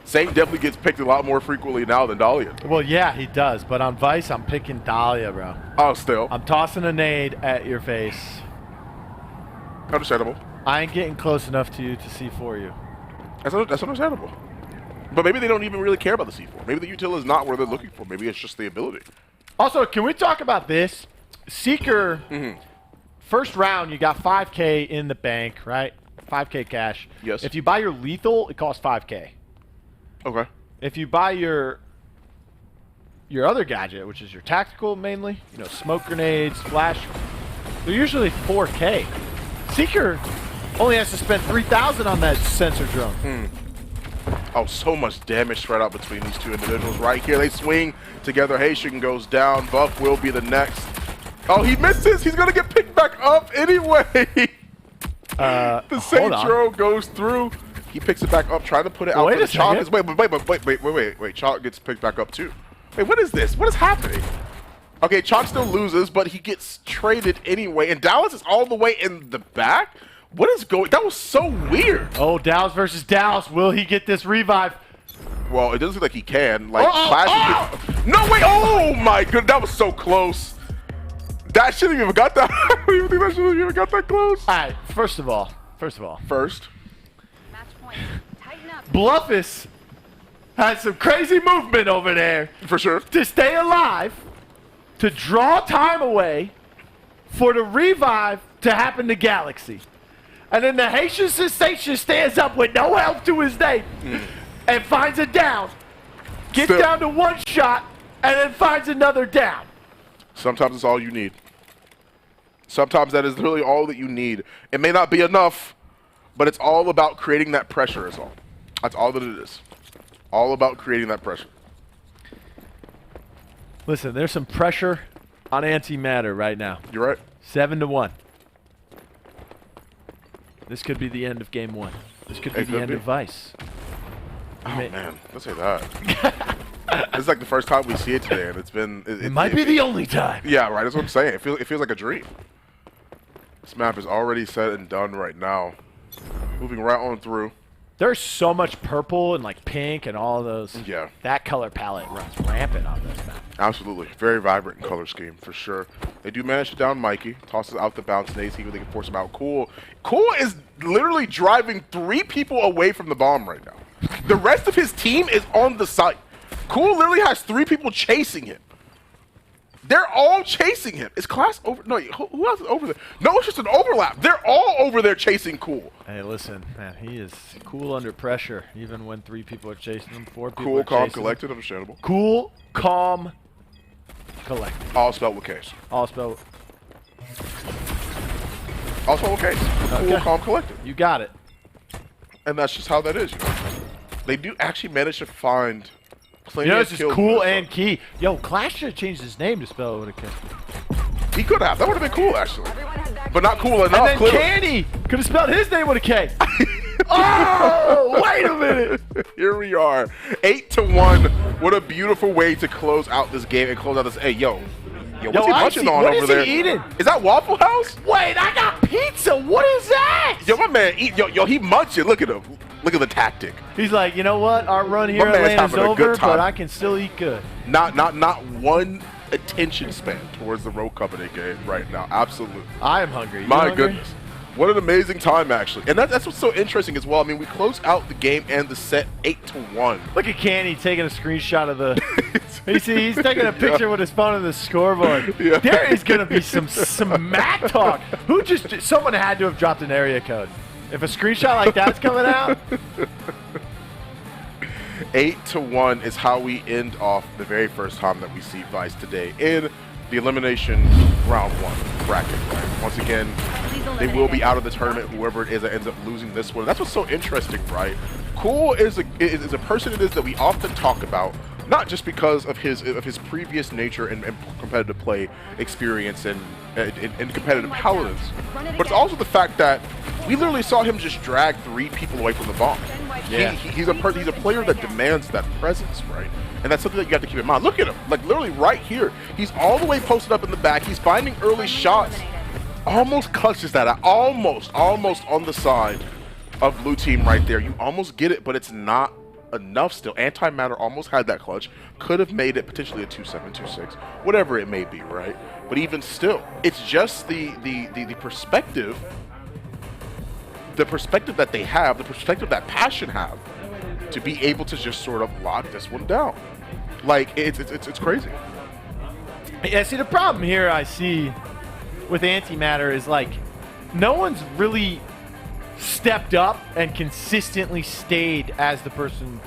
Saint definitely gets picked a lot more frequently now than Dahlia. Well, yeah, he does. But on Vice, I'm picking Dahlia, bro. Oh, still. I'm tossing a nade at your face. Understandable. I ain't getting close enough to you to C4 you. That's understandable. But maybe they don't even really care about the C4. Maybe the util is not where they're looking for. Maybe it's just the ability. Also, can we talk about this? Seeker, first round, you got 5K in the bank, right? 5K cash. Yes. If you buy your lethal, it costs 5K. Okay. If you buy your other gadget, which is your tactical mainly, you know, smoke grenades, flash, they're usually 4K. Seeker only has to spend 3,000 on that sensor drone. Oh, so much damage spread out between these two individuals right here. They swing together. Haitian goes down. Buff will be the next. Oh, he misses. He's going to get picked back up anyway. The Saint Drone goes through. He picks it back up, trying to put it out for the Chalk. Wait. Chalk gets picked back up too. Wait, what is this? What is happening? Okay, Chalk still loses, but he gets traded anyway. And Dallas is all the way in the back? What is going? That was so weird. Oh, Dallas versus Dallas. Will he get this revive? Well, it doesn't look like he can. Like, no, wait. Oh, my goodness. That was so close. That shouldn't even got that. I don't even think that should have even got that close. All right, first of all. Match point. Tighten up. Bluffus has some crazy movement over there. For sure. To stay alive, to draw time away for the revive to happen to Galaxy. And then the Haitian Sensation stands up with no help to his name and finds a down. Gets down to one shot and then finds another down. Sometimes it's all you need. Sometimes that is literally all that you need. It may not be enough, but it's all about creating that pressure is all. That's all that it is. All about creating that pressure. Listen, there's some pressure on Antimatter right now. You're right. 7-1. This could be the end of game one. This could be the end of Vice. Oh, man. Don't say that. This is like the first time we see it today, and it's been... It might be the only time. Yeah, right. That's what I'm saying. It feels like a dream. This map is already set and done right now. Moving right on through. There's so much purple and like pink and all of those. Yeah. That color palette runs rampant on this map. Absolutely. Very vibrant color scheme, for sure. They do manage to down Mikey. Tosses out the bounce nades. They can force him out. Cool is literally driving 3 people away from the bomb right now. The rest of his team is on the site. Cool literally has 3 people chasing him. They're all chasing him. Is Class over? No, who else is over there? No, it's just an overlap. They're all over there chasing Cool. Hey, listen, man, he is cool under pressure, even when 3 people are chasing him, 4 people cool, are calm, chasing collected, him. Understandable. Cool, calm, collected. All spelled with K's. All spelled. All spelled with K's. Okay. Cool, calm, collected. You got it. And that's just how that is, you know. They do actually manage to find plenty of this kills. is cool and key. Yo, Clash should have changed his name to spell it with a K. He could have. That would have been cool, actually. But not cool enough. And then Candy could have spelled his name with a K. Oh, wait a minute. Here we are. 8-1. What a beautiful way to close out this game and close out this. Hey, yo, what's he munching on over there? What is he eating? Is that Waffle House? Wait, I got pizza. What is that? Yo, my man, yo, he munching. Look at him. Look at the tactic. He's like, you know what? Our run here at Atlanta's over, but I can still eat good. Not one attention span towards the Roco Company game right now. Absolutely. I am hungry. My goodness. What an amazing time, actually. And that's what's so interesting as well. I mean, we close out the game and the set 8-1. Look at Candy taking a screenshot of the... he's taking a picture with his phone of the scoreboard. Yeah. There is going to be some smack talk. Someone had to have dropped an area code. If a screenshot like that's coming out... 8-1 is how we end off the very first time that we see Vice today in the Elimination Round 1 bracket. Right? Once again, they will be out of the tournament, whoever it is that ends up losing this one. That's what's so interesting, right? Cool is a person it is that we often talk about, not just because of his previous nature and competitive play experience and competitive paladins, but it's also the fact that we literally saw him just drag 3 people away from the bomb. Yeah. He's a player that demands that presence, right? And that's something that you have to keep in mind. Look at him, like literally right here. He's all the way posted up in the back. He's finding early shots. Almost clutches that. Almost on the side of blue team right there. You almost get it, but it's not enough still. Antimatter almost had that clutch. Could have made it potentially a 2-7, 2-6, whatever it may be, right? But even still, it's just the perspective. The perspective that they have, the perspective that Passion have, to be able to just sort of lock this one down. Like, it's crazy. Yeah, see, the problem here I see with Antimatter is, like, no one's really stepped up and consistently stayed as the person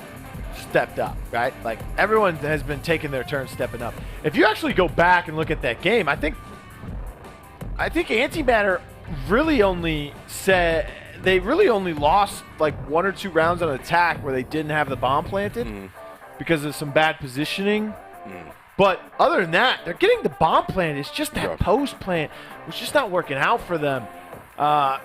stepped up, right? Like, everyone has been taking their turn stepping up. If you actually go back and look at that game, I think Antimatter really only said... They really only lost like 1 or 2 rounds on attack where they didn't have the bomb planted because of some bad positioning. But other than that, they're getting the bomb planted. It's just that post plant was just not working out for them. I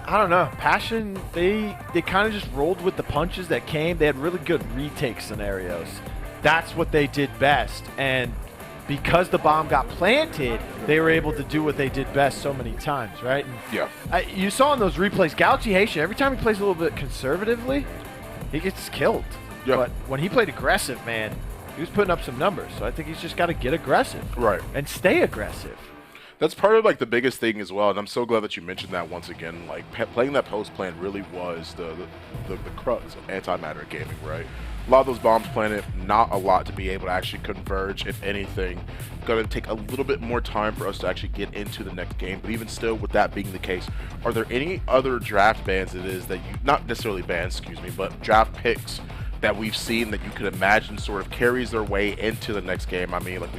don't know. Passion, they kind of just rolled with the punches that came. They had really good retake scenarios. That's what they did best. And because the bomb got planted, they were able to do what they did best so many times, right? And you saw in those replays, Galaxy Haitian, every time he plays a little bit conservatively, he gets killed. But when he played aggressive, man, he was putting up some numbers. So I think he's just got to get aggressive. Right. And stay aggressive. That's part of like the biggest thing as well, and I'm so glad that you mentioned that once again. Like playing that post plan really was the crux of Antimatter gaming, right? A lot of those bombs planted, not a lot to be able to actually converge. If anything, going to take a little bit more time for us to actually get into the next game. But even still, with that being the case, are there any other draft bans that you, not necessarily bans, excuse me, but draft picks that we've seen that you could imagine sort of carries their way into the next game? I mean, like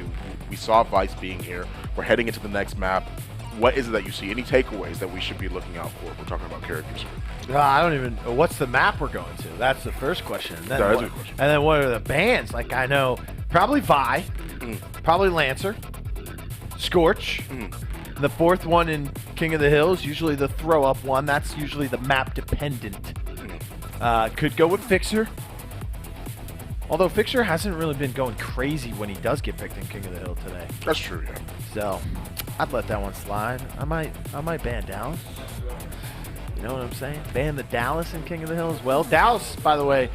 we saw Vice being here. We're heading into the next map. What is it that you see? Any takeaways that we should be looking out for if we're talking about characters? I don't even know. What's the map we're going to? That's the first question. And then what are the bans? Like, I know probably Vi, probably Lancer, Scorch. The fourth one in King of the Hills, usually the throw-up one. That's usually the map dependent. Could go with Fixer. Although Fixer hasn't really been going crazy when he does get picked in King of the Hill today. That's true, yeah. So I'd let that one slide. I might ban Dallas. You know what I'm saying? Ban the Dallas in King of the Hill as well. Dallas, by the way,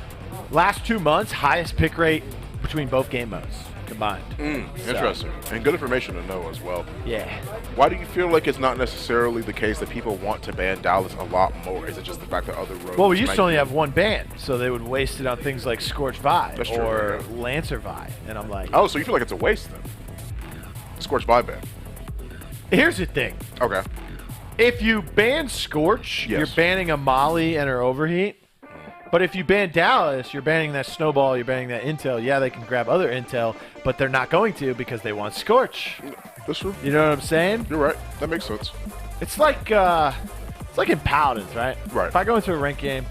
last 2 months, highest pick rate between both game modes combined. Interesting. And good information to know as well. Yeah. Why do you feel like it's not necessarily the case that people want to ban Dallas a lot more? Is it just the fact that other roads... Well, we used to only have one ban, so they would waste it on things like Scorch Vi or Lancer Vi. And I'm like... Oh, so you feel like it's a waste then? Scorch Vi ban. Here's the thing. Okay. If you ban Scorch, you're banning a Molly and her overheat. But if you ban Dallas, you're banning that snowball, you're banning that intel. Yeah, they can grab other intel, but they're not going to because they want Scorch. That's true. You know what I'm saying? You're right. That makes sense. It's like in Paladins, right? Right. If I go into a ranked game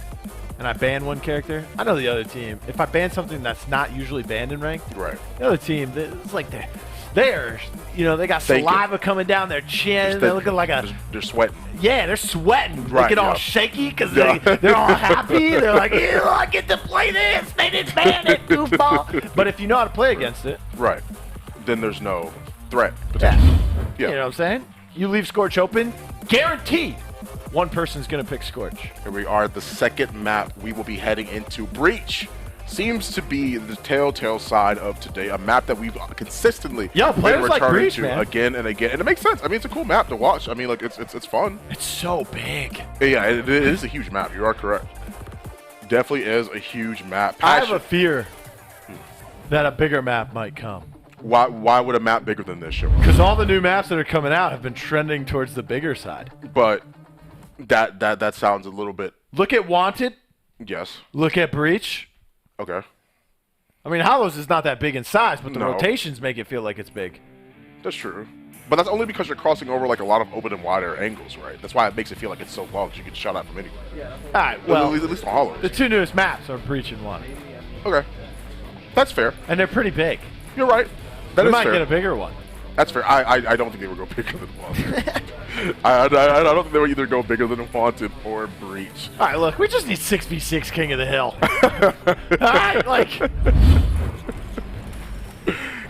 and I ban one character, I know the other team. If I ban something that's not usually banned in ranked, right, the other team, it's like they're they got saliva coming down their chin. They're looking like they're sweating. Yeah, they're sweating. Right, they get all shaky because they're all happy. They're like, ew, I get to play this. They didn't ban it, goofball. But if you know how to play against it, right, then there's no threat. Yeah. You know what I'm saying? You leave Scorch open, guaranteed one person's going to pick Scorch. Here we are at the second map. We will be heading into Breach. Seems to be the telltale side of today, a map that we've consistently been returning to again and again, and it makes sense. I mean, it's a cool map to watch. I mean, like it's fun. It's so big. Yeah, it is a huge map. You are correct. Definitely is a huge map. I have a fear that a bigger map might come. Why would a map bigger than this show? Because all the new maps that are coming out have been trending towards the bigger side. But that sounds a little bit. Look at Wanted. Yes. Look at Breach. Okay. I mean, Hollows is not that big in size, but the rotations make it feel like it's big. That's true. But that's only because you're crossing over like a lot of open and wider angles, right? That's why it makes it feel like it's so long, because you can shot out from anywhere. Yeah. All right, well, at least on Hollows. The two newest maps are Breach and Wanted. Okay. That's fair. And they're pretty big. You're right. That we is might fair. get a bigger one. That's fair. I don't think they would go bigger than Wanted. I don't think they would either go bigger than Wanted or Breach. All right, look, we just need 6v6 King of the Hill. All right, like,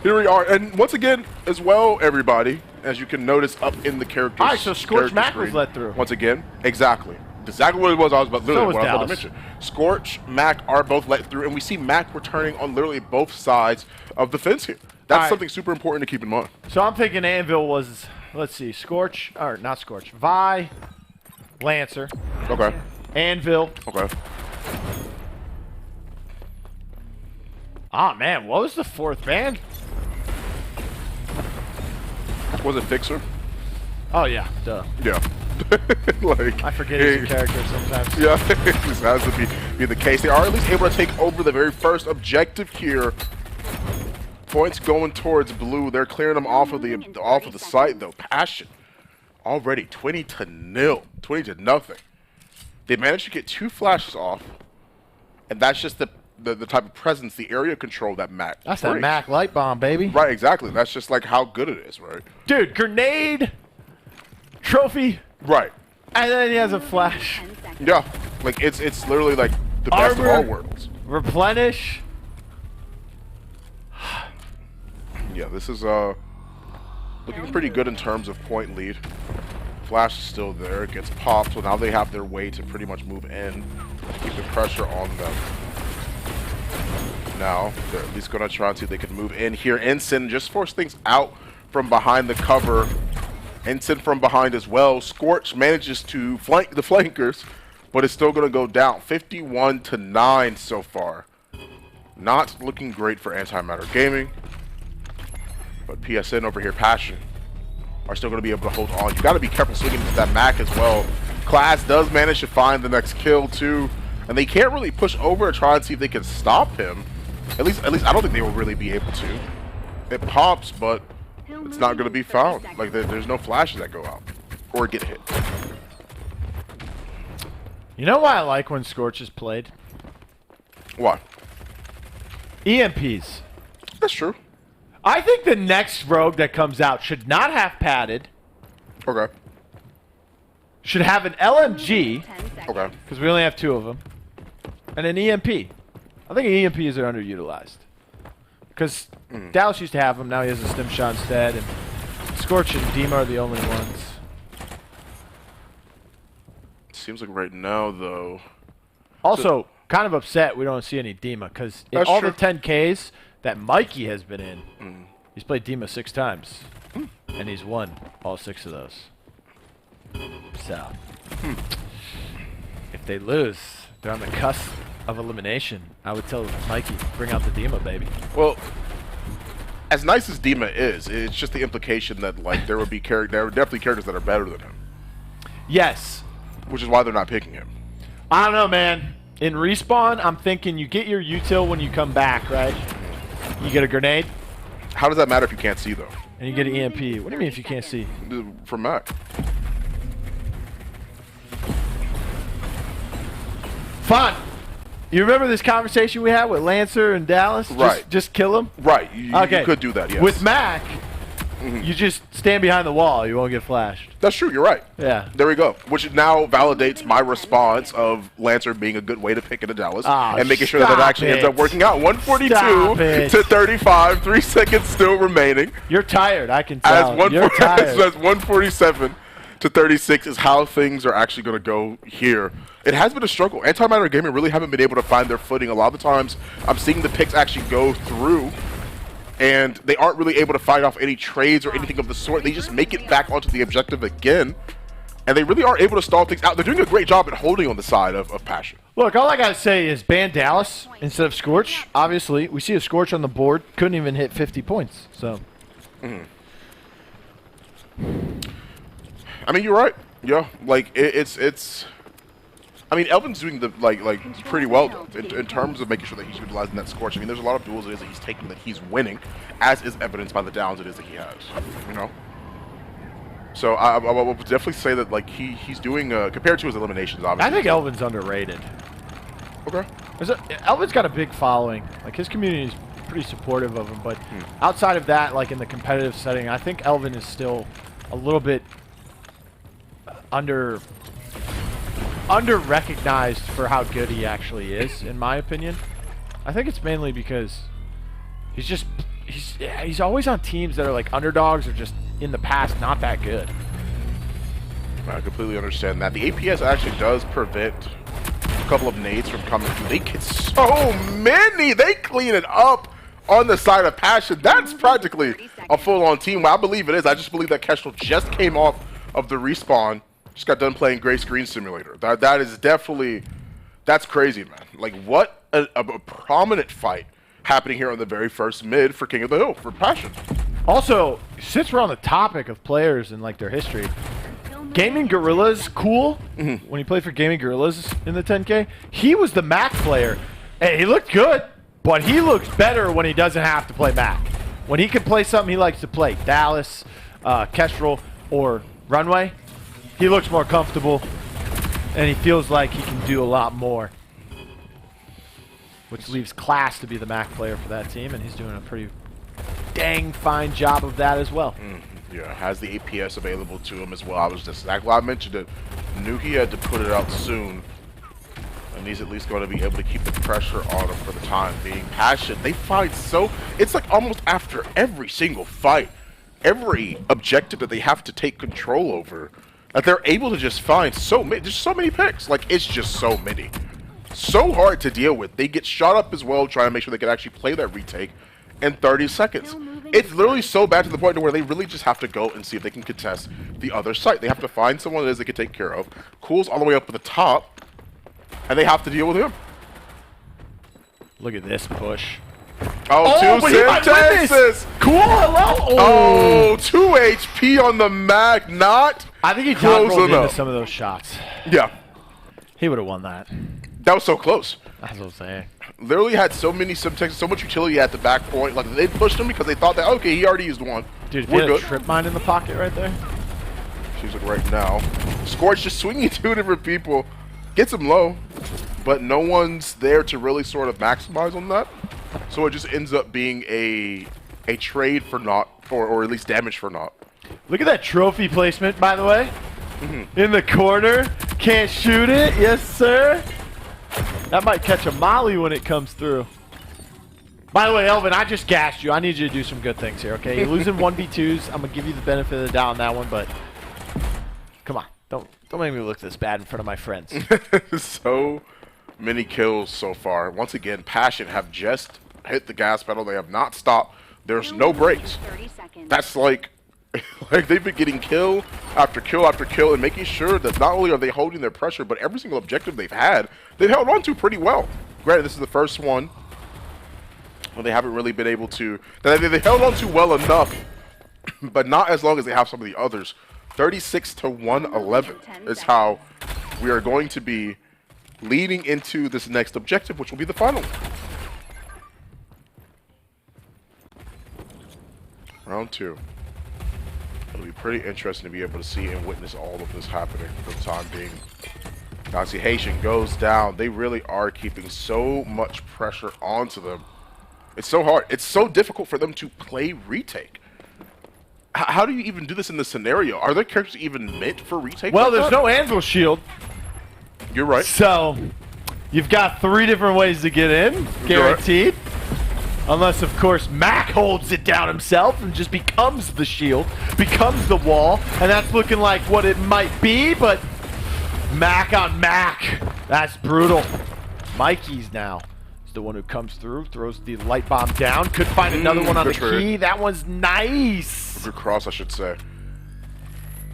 Here we are. And once again, as well, everybody, as you can notice up in the characters. All right, so Scorch Mac was let through. Once again, exactly. Exactly what it was. I was about to mention. Scorch, Mac are both let through, and we see Mac returning on literally both sides of the fence here. That's something super important to keep in mind. So I'm thinking Anvil was, let's see, Scorch, or not Scorch, Vi, Lancer. Okay. Anvil. Okay. Ah, man, what was the fourth band? Was it Fixer? Oh, yeah, duh. Yeah. Like, I forget his character sometimes. Yeah, this has to be the case. They are at least able to take over the very first objective here. Points going towards blue. They're clearing them off of the site though. Passion already 20-0, 20-0. They managed to get 2 flashes off, and that's just the type of presence, the area control that Mac. That's that Mac light bomb, baby. Right, exactly. That's just like how good it is, right? Dude, grenade, trophy. Right. And then he has a flash. Yeah, like it's literally like the best of all worlds. Replenish. Yeah, this is looking pretty good in terms of point lead. Flash is still there, it gets popped, so now they have their way to pretty much move in, keep the pressure on them. Now, they're at least going to try and see if they can move in here. Ensign just force things out from behind the cover. Ensign from behind as well. Scorch manages to flank the flankers, but it's still going to go down. 51-9 so far. Not looking great for Antimatter Gaming. But PSN over here, Passion, are still going to be able to hold on. You got to be careful swinging into that Mac as well. Class does manage to find the next kill too, and they can't really push over and try and see if they can stop him. At least I don't think they will really be able to. It pops, but it's not going to be found. Like there's no flashes that go out or get hit. You know why I like when Scorch is played? Why? EMPs. That's true. I think the next rogue that comes out should not have padded. Okay. Should have an LMG. Okay. Because we only have 2 of them. And an EMP. I think EMPs are underutilized. Because Dallas used to have them. Now he has a stim shot instead. And Scorch and Dima are the only ones. Seems like right now, though. Also, kind of upset we don't see any Dima. Because in all the 10Ks that Mikey has been in, he's played Dima 6 times. And he's won all 6 of those. So, if they lose, they're on the cusp of elimination. I would tell Mikey, bring out the Dima, baby. Well, as nice as Dima is, it's just the implication that like there are definitely characters that are better than him. Yes. Which is why they're not picking him. I don't know, man. In Respawn, I'm thinking you get your util when you come back, right? You get a grenade. How does that matter if you can't see, though? And you get an EMP. What do you mean if you can't see? From Mac. Fun. You remember this conversation we had with Lancer and Dallas? Right. Just kill him? Right. You could do that, yes. With Mac, you just stand behind the wall. You won't get flashed. That's true. You're right. Yeah. There we go. Which now validates my response of Lancer being a good way to pick into Dallas and making sure that it actually ends up working out. 142 to 35. 3 seconds still remaining. You're tired. I can tell. You're tired. As 147 to 36 is how things are actually going to go here. It has been a struggle. Antimatter Gaming really haven't been able to find their footing. A lot of the times I'm seeing the picks actually go through, and they aren't really able to fight off any trades or anything of the sort. They just make it back onto the objective again, and they really aren't able to stall things out. They're doing a great job at holding on the side of Passion. Look, all I got to say is ban Dallas instead of Scorch. Obviously, we see a Scorch on the board. Couldn't even hit 50 points. So. I mean, you're right. Yeah, like it's. I mean, Elvin's doing the like pretty well in terms of making sure that he's utilizing that Scorch. I mean, there's a lot of duels it is that he's taking that he's winning, as is evidenced by the downs it is that he has. You know. So I will definitely say that like he's doing compared to his eliminations. Obviously, I think Elvin's underrated. Okay. Elvin's got a big following. Like his community is pretty supportive of him, but outside of that, like in the competitive setting, I think Elvin is still a little bit under-recognized for how good he actually is, in my opinion. I think it's mainly because he's always on teams that are like underdogs or just in the past not that good. I completely understand that. The APS actually does prevent a couple of nades from coming through. They get so many. They clean it up on the side of Passion. That's practically a full-on team. Well, I believe it is. I just believe that Kestrel just came off of the respawn. Just got done playing Gray Screen Simulator. That is definitely, that's crazy, man. Like, what a prominent fight happening here on the very first mid for King of the Hill, for Passion. Also, since we're on the topic of players and like their history, Gaming Gorillas, cool. When he played for Gaming Gorillas in the 10K, he was the Mac player. Hey, he looked good, but he looks better when he doesn't have to play Mac. When he can play something he likes to play, Dallas, Kestrel, or Runway, he looks more comfortable, and he feels like he can do a lot more. Which leaves Class to be the Mac player for that team, and he's doing a pretty dang fine job of that as well. Yeah, has the APS available to him as well. I was just exactly, I mentioned it. Knew he had to put it out soon, and he's at least going to be able to keep the pressure on him for the time being. Passion, they fight so, it's like almost after every single fight, every objective that they have to take control over, that they're able to just find so many, there's so many picks. Like, it's just so many. So hard to deal with. They get shot up as well, trying to make sure they can actually play that retake in 30 seconds. It's literally so bad to the point where they really just have to go and see if they can contest the other site. They have to find someone that is they can take care of. Cool's all the way up at the top, and they have to deal with him. Look at this push. Oh, 2 sentences! Cool, hello! Oh, 2 HP on the Mac, not I think he close rolled enough. into some of those shots. Yeah. He would have won that. That was so close. That's what I'm saying. Literally had so many subtext, so much utility at the back point. Like, they pushed him because they thought that, okay, he already used one. Dude, if we're he had good. a trip mine in the pocket right there. Seems like right now. Scorch just swinging 2 different people. Gets him low, but no one's there to really sort of maximize on that. So it just ends up being a trade for naught, or at least damage for naught. Look at that trophy placement, by the way. In the corner. Can't shoot it. Yes, sir. That might catch a molly when it comes through. By the way, Elvin, I just gassed you. I need you to do some good things here, okay? You're losing 1v2s. I'm going to give you the benefit of the doubt on that one, but come on. Don't make me look this bad in front of my friends. So many kills so far. Once again, Passion have just hit the gas pedal. They have not stopped. There's no breaks. That's like they've been getting kill after kill after kill and making sure that not only are they holding their pressure, but every single objective they've had, they've held on to pretty well. Granted, this is the first one where they haven't really been able to, they held on to well enough, but not as long as they have some of the others. 36 to 111 is how we are going to be leading into this next objective, which will be the final one. Round 2. It'll be pretty interesting to be able to see and witness all of this happening for the time being. Now, see, Haitian goes down. They really are keeping so much pressure onto them. It's so hard. It's so difficult for them to play retake. How do you even do this in this scenario? Are their characters even meant for retake? Well, like there's no anvil shield. You're right. So, you've got 3 different ways to get in, guaranteed. Right. Unless, of course, Mac holds it down himself and just becomes the shield, becomes the wall, and that's looking like what it might be, but Mac on Mac. That's brutal. Mikey's now is the one who comes through, throws the light bomb down, could find another one on the key. That one's nice. Good cross, I should say.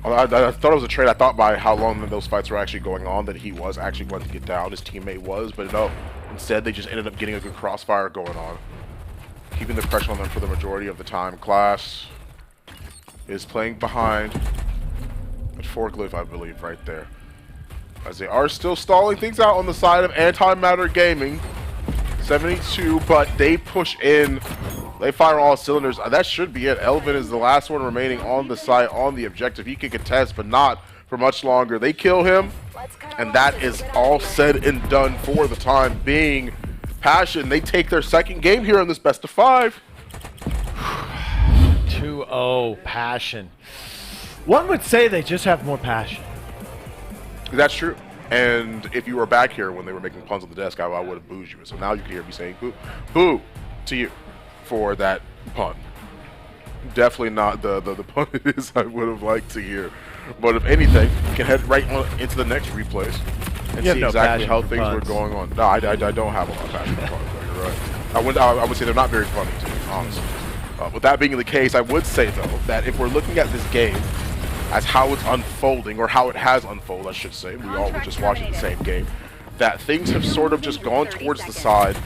I thought it was a trade. I thought by how long those fights were actually going on that he was actually going to get down, his teammate was, but no. Instead, they just ended up getting a good crossfire going on. Keeping the pressure on them for the majority of the time. Class is playing behind at Forklift, I believe, right there. As they are still stalling things out on the side of Antimatter Gaming. 72, but they push in. They fire all cylinders. That should be it. Elvin is the last one remaining on the site, on the objective. He can contest, but not for much longer. They kill him, and that is all said and done for the time being. Passion, they take their second game here in this best of 5. 2-0 Passion. One would say they just have more passion. That's true. And if you were back here when they were making puns on the desk, I would have booed you. So now you can hear me saying boo, boo to you for that pun. Definitely not the pun it is I would have liked to hear. But if anything, we can head right on into the next replays and see exactly how things were going on. No, I don't have a lot of passion for puns, though. You're right. I would say they're not very funny to me, honestly. With that being the case, I would say, though, that if we're looking at this game as how it's unfolding, or how it has unfolded, I should say, we all were just watching the same game, that things have sort of just gone towards the side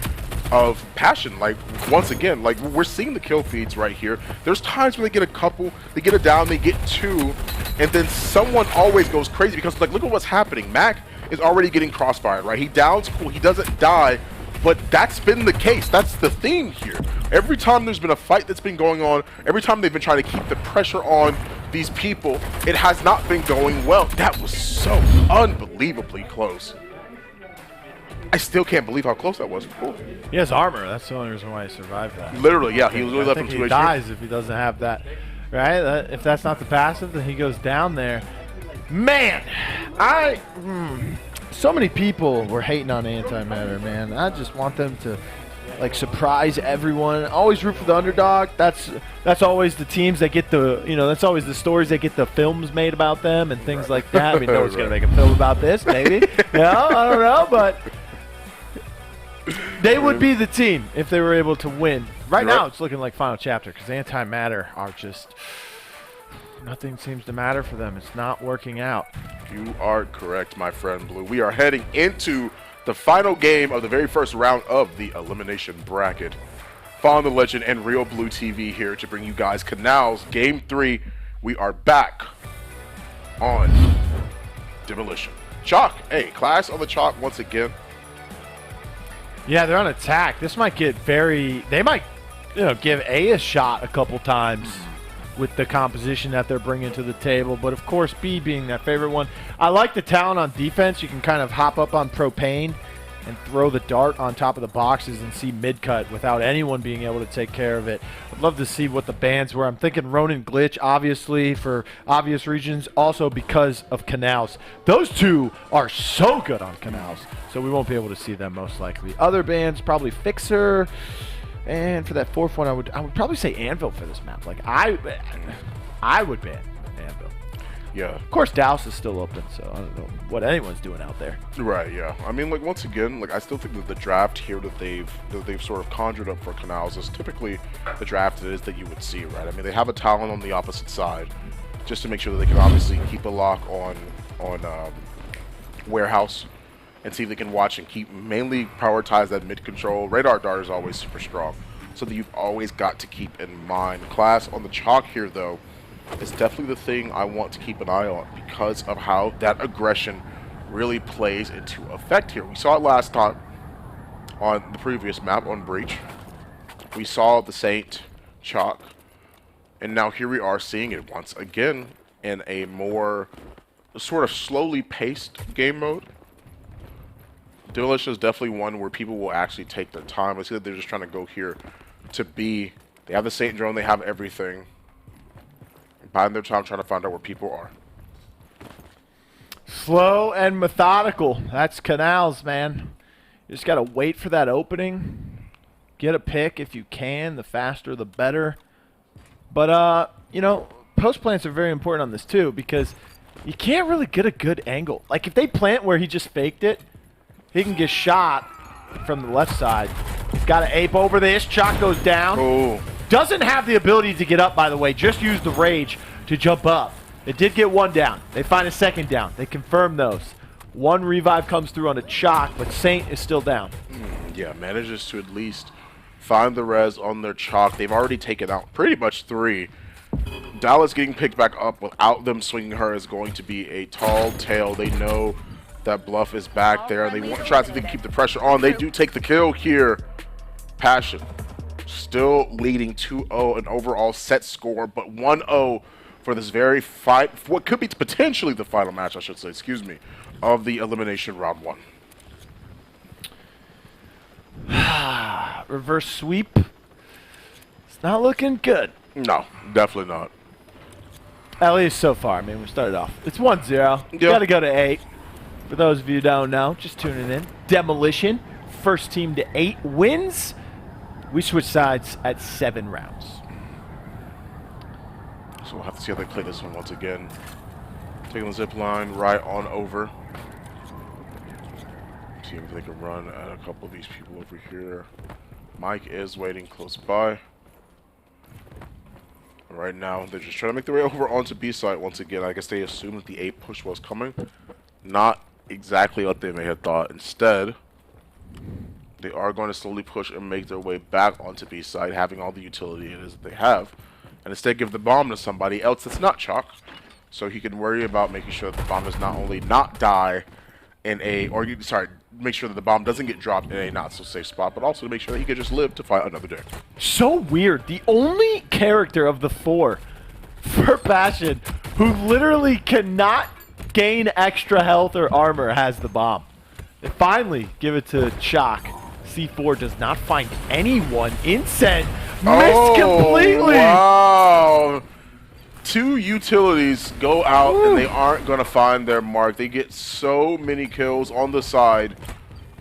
of passion. Like, once again, like, we're seeing the kill feeds right here. There's times where they get a couple, they get a down, they get two, and then someone always goes crazy because, like, look at what's happening. Mac is already getting crossfired, right? He downs, cool, he doesn't die, but that's been the case. That's the theme here. Every time there's been a fight that's been going on, every time they've been trying to keep the pressure on these people, it has not been going well. That was so unbelievably close. I still can't believe how close that was. Ooh. He has armor. That's the only reason why he survived that. Literally, yeah. He literally left him 2 HP. He dies if he doesn't have that, right? If that's not the passive, then he goes down there. Man, so many people were hating on Antimatter, man. I just want them to, like, surprise everyone. Always root for the underdog. That's always the teams that get the, that's always the stories that get the films made about them and things like that. I mean, no one's going to make a film about this, maybe. I don't know, but they would be the team if they were able to win. Right now, it's looking like Final Chapter because Antimatter are just, nothing seems to matter for them. It's not working out. You are correct, my friend Blue. We are heading into the final game of the very first round of the elimination bracket. Fawn the Legend and realBluTV here to bring you guys Canals Game 3. We are back on Demolition. Chalk, hey, class on the Chalk once again. Yeah, they're on attack. This might get very, they might, give A shot a couple times with the composition that they're bringing to the table. But, of course, B being that favorite one. I like the talent on defense. You can kind of hop up on propane and throw the dart on top of the boxes and see mid-cut without anyone being able to take care of it. I'd love to see what the bans were. I'm thinking Ronin Glitch, obviously, for obvious reasons, also because of Canals. Those two are so good on Canals, so we won't be able to see them most likely. Other bans, probably Fixer. And for that fourth one, I would probably say Anvil for this map. Like, I would ban Anvil. Yeah. Of course, Douse is still open, so I don't know what anyone's doing out there. Right. Yeah. I mean, like, once again, like, I still think that the draft here that they've sort of conjured up for Canals is typically the draft it is that you would see, right? I mean, they have a talent on the opposite side, just to make sure that they can obviously keep a lock on Warehouse. And see if they can watch and keep mainly prioritize that mid control. Radar Dart is always super strong, so that you've always got to keep in mind. Class on the Chalk here, though, is definitely the thing I want to keep an eye on because of how that aggression really plays into effect here. We saw it last time on the previous map on Breach. We saw the Saint Chalk, and now here we are seeing it once again in a more sort of slowly paced game mode. Demolition is definitely one where people will actually take their time. I see that they're just trying to go here to B. They have the Saint drone. They have everything. Biding their time trying to find out where people are. Slow and methodical. That's Canals, man. You just got to wait for that opening. Get a pick if you can. The faster, the better. But, post plants are very important on this, too, because you can't really get a good angle. Like, if they plant where he just faked it, he can get shot from the left side. He's got to ape over this. Chalk goes down. Oh. Doesn't have the ability to get up, by the way. Just used the rage to jump up. It did get one down. They find a second down. They confirm those. One revive comes through on a Chalk, but Saint is still down. Yeah, manages to at least find the res on their Chalk. They've already taken out pretty much 3. Dallas getting picked back up without them swinging her is going to be a tall tale. They know that Bluff is back there, and they want to try to see if they can keep the pressure on. They do take the kill here. Passion still leading 2-0 an overall set score, but 1-0 for this very fight, what could be potentially the final match, I should say, excuse me, of the elimination round 1. Reverse sweep. It's not looking good. No, definitely not. At least so far. I mean, we started off. It's 1-0. Yep. Got to go to 8. For those of you who don't know, just tuning in. Demolition, first team to 8 wins. We switch sides at 7 rounds. So we'll have to see how they play this one once again. Taking the zip line right on over. See if they can run at a couple of these people over here. Mike is waiting close by. Right now, they're just trying to make their way over onto B side once again. I guess they assumed that the A push was coming. Not exactly what they may have thought. Instead, they are going to slowly push and make their way back onto B side, having all the utility it is that they have. And instead give the bomb to somebody else that's not Chalk, so he can worry about making sure that the bomb does not only not die in a, or sorry, make sure that the bomb doesn't get dropped in a not so safe spot, but also to make sure that he can just live to fight another day. So weird. The only character of the 4 for Passion who literally cannot gain extra health or armor has the bomb. They finally give it to Chalk. C4 does not find anyone. Incent missed completely. Wow. 2 utilities go out and they aren't going to find their mark. They get so many kills on the side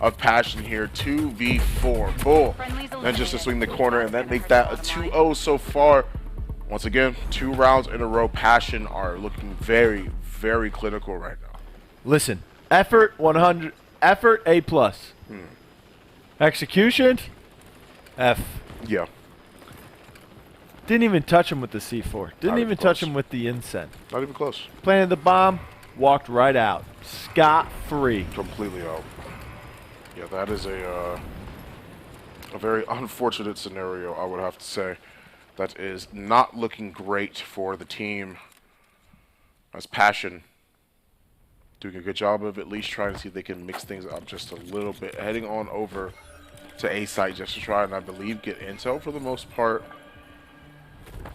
of Passion here. 2v4. Bull. And just to swing the corner and then make that a 2-0 so far. Once again, 2 rounds in a row. Passion are looking very, very clinical right now. Listen, effort 100, effort A+. Execution F. Yeah. Didn't even touch him with the C4. Didn't even touch him with the Incense. Not even close. Planted the bomb, walked right out. Scot-free. Completely out. Yeah, that is a very unfortunate scenario, I would have to say. That is not looking great for the team. As Passion doing a good job of at least trying to see if they can mix things up just a little bit. Heading on over to A site just to try and, I believe, get intel for the most part.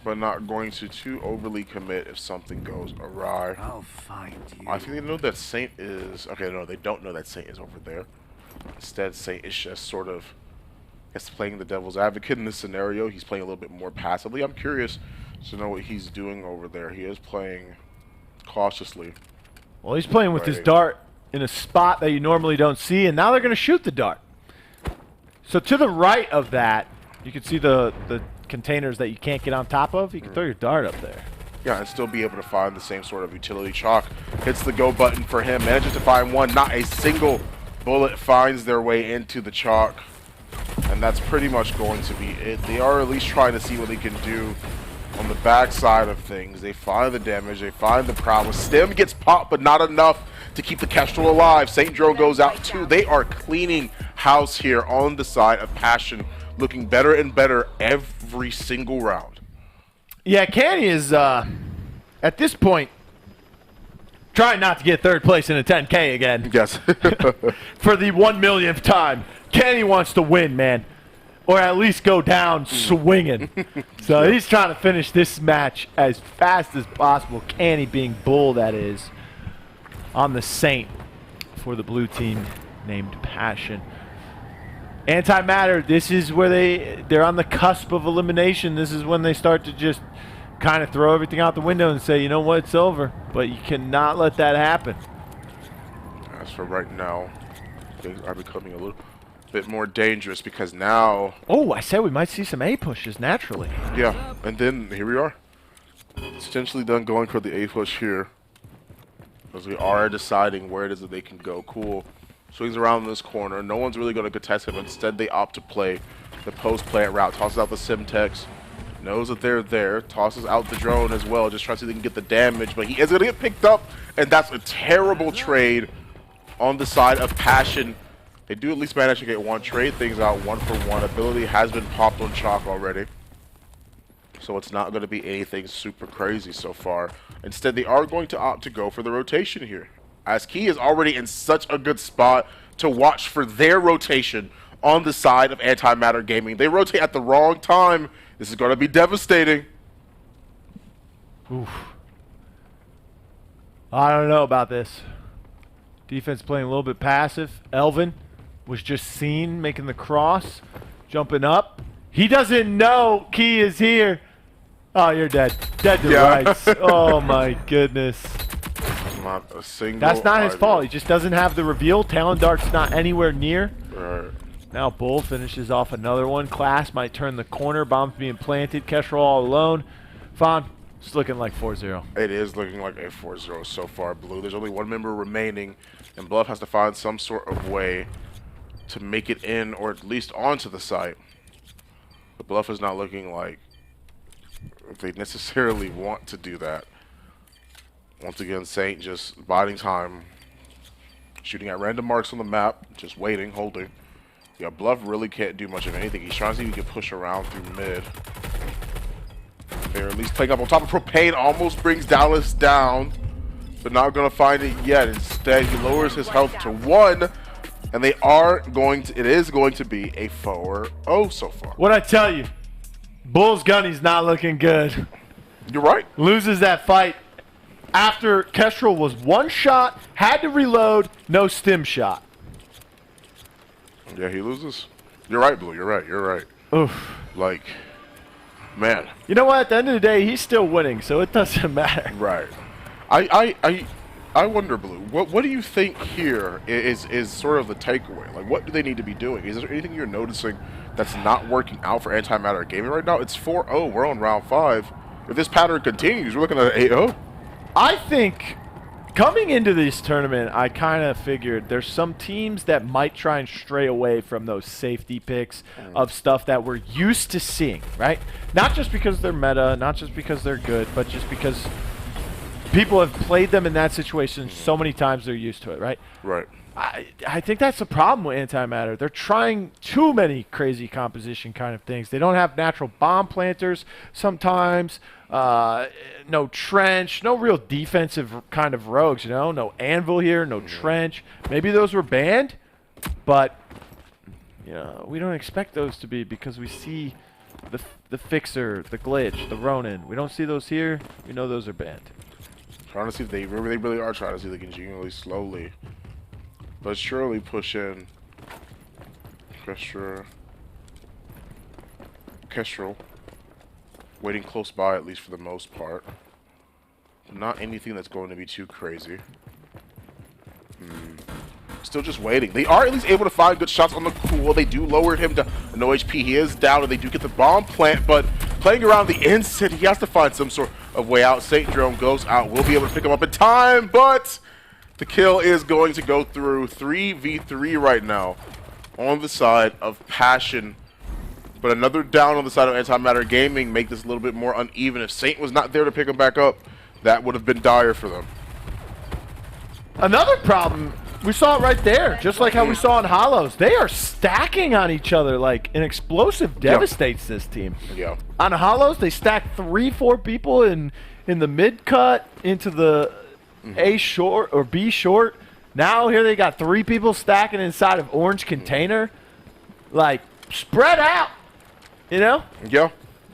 But not going to too overly commit if something goes awry. I'll find you. I think they know that Saint is... Okay, no, they don't know that Saint is over there. Instead, Saint is just sort of... I guess playing the devil's advocate in this scenario. He's playing a little bit more passively. I'm curious to know what he's doing over there. He is playing cautiously. Well, he's playing with his dart in a spot that you normally don't see, and now they're going to shoot the dart. So to the right of that, you can see the containers that you can't get on top of. You can throw your dart up there. Yeah, and still be able to find the same sort of utility. Chalk hits the go button for him, manages to find one. Not a single bullet finds their way into the Chalk. And that's pretty much going to be it. They are at least trying to see what they can do on the back side of things. They find the damage, they find the prowess. Stem gets popped, but not enough to keep the Kestrel alive. St. Drone goes out too. They are cleaning house here on the side of Passion, looking better and better every single round. Yeah, Canny is, at this point, trying not to get 3rd place in a 10K again. Yes. For the 1,000,000th time. Canny wants to win, man. Or at least go down swinging. So he's trying to finish this match as fast as possible. Canny being bull, that is, on the Saint for the blue team named Passion. Antimatter, this is where they're on the cusp of elimination. This is when they start to just kind of throw everything out the window and say, you know what, it's over. But you cannot let that happen. As for right now, things are becoming a little bit more dangerous because now... Oh, I said we might see some A pushes naturally. Yeah, and then here we are. It's essentially done going for the A push here. As we are deciding where it is that they can go. Cool. Swings around this corner. No one's really going to contest him. Instead, they opt to play the post-plant route. Tosses out the Simtex. Knows that they're there. Tosses out the drone as well. Just trying to see if they can get the damage. But he is going to get picked up. And that's a terrible trade on the side of Passion. They do at least manage to get one. Trade things out 1-for-1. Ability has been popped on Chalk already. So it's not going to be anything super crazy so far. Instead, they are going to opt to go for the rotation here. As Key is already in such a good spot to watch for their rotation on the side of Antimatter Gaming. They rotate at the wrong time. This is going to be devastating. Oof. I don't know about this. Defense playing a little bit passive. Elvin was just seen making the cross, jumping up. He doesn't know Key is here. Oh, you're dead. Dead to rights. Oh, my goodness. Not a single That's not his idea. fault. He just doesn't have the reveal. Talon Dart's not anywhere near. Right. Now Bull finishes off another one. Class might turn the corner. Bombs being planted. Kestrel all alone. Fawn, it's looking like 4-0. It is looking like a 4-0 so far, Blue. There's only one member remaining, and Bluff has to find some sort of way to make it in or at least onto the site. The Bluff is not looking like they necessarily want to do that. Once again, Saint just biding time, shooting at random marks on the map, just waiting, holding. Yeah, Bluff really can't do much of anything. He's trying to see if he can push around through mid. They're at least playing up on top of Propane, almost brings Dallas down, but not going to find it yet. Instead, he lowers his health to 1, and they are going to, it is going to be a 4-0 so far. What'd I tell you? Bull's Gunny's not looking good. You're right. Loses that fight after Kestrel was one shot, had to reload, no stim shot. Yeah, he loses. You're right, Blue. You're right. You're right. Oof. Like, man. You know what? At the end of the day, he's still winning, so it doesn't matter. Right. I wonder, Blue. What do you think here is sort of the takeaway? Like, what do they need to be doing? Is there anything you're noticing that's not working out for Antimatter Gaming right now? It's 4-0. We're on round 5. If this pattern continues, we're looking at 8-0. I think coming into this tournament, I kind of figured there's some teams that might try and stray away from those safety picks of stuff that we're used to seeing, right? Not just because they're meta, not just because they're good, but just because people have played them in that situation so many times they're used to it, right? Right. I think that's the problem with Antimatter. They're trying too many crazy composition kind of things. They don't have natural bomb planters sometimes. No trench, no real defensive kind of rogues, you know? No anvil here, no trench. Maybe those were banned, but you know, we don't expect those to be because we see the Fixer, the Glitch, the Ronin. We don't see those here. We know those are banned. Trying to see if they really are trying to see if they can genuinely slowly but surely push in Kestrel, waiting close by at least for the most part. Not anything that's going to be too crazy. Still just waiting. They are at least able to find good shots on the cool. They do lower him to no HP. He is down, and they do get the bomb plant, but playing around the inside, he has to find some sort of way out. St. Jerome goes out. We'll be able to pick him up in time, but the kill is going to go through. 3v3 right now on the side of Passion. But another down on the side of Antimatter Gaming make this a little bit more uneven. If Saint was not there to pick him back up, that would have been dire for them. Another problem, we saw it right there, just like how we saw in Hollows. They are stacking on each other like an explosive devastates this team. Yeah. On Hollows, they stacked 3-4 people in the mid cut into the A short or B short. Now here they got 3 people stacking inside of orange container. Like, spread out, you know? Yeah.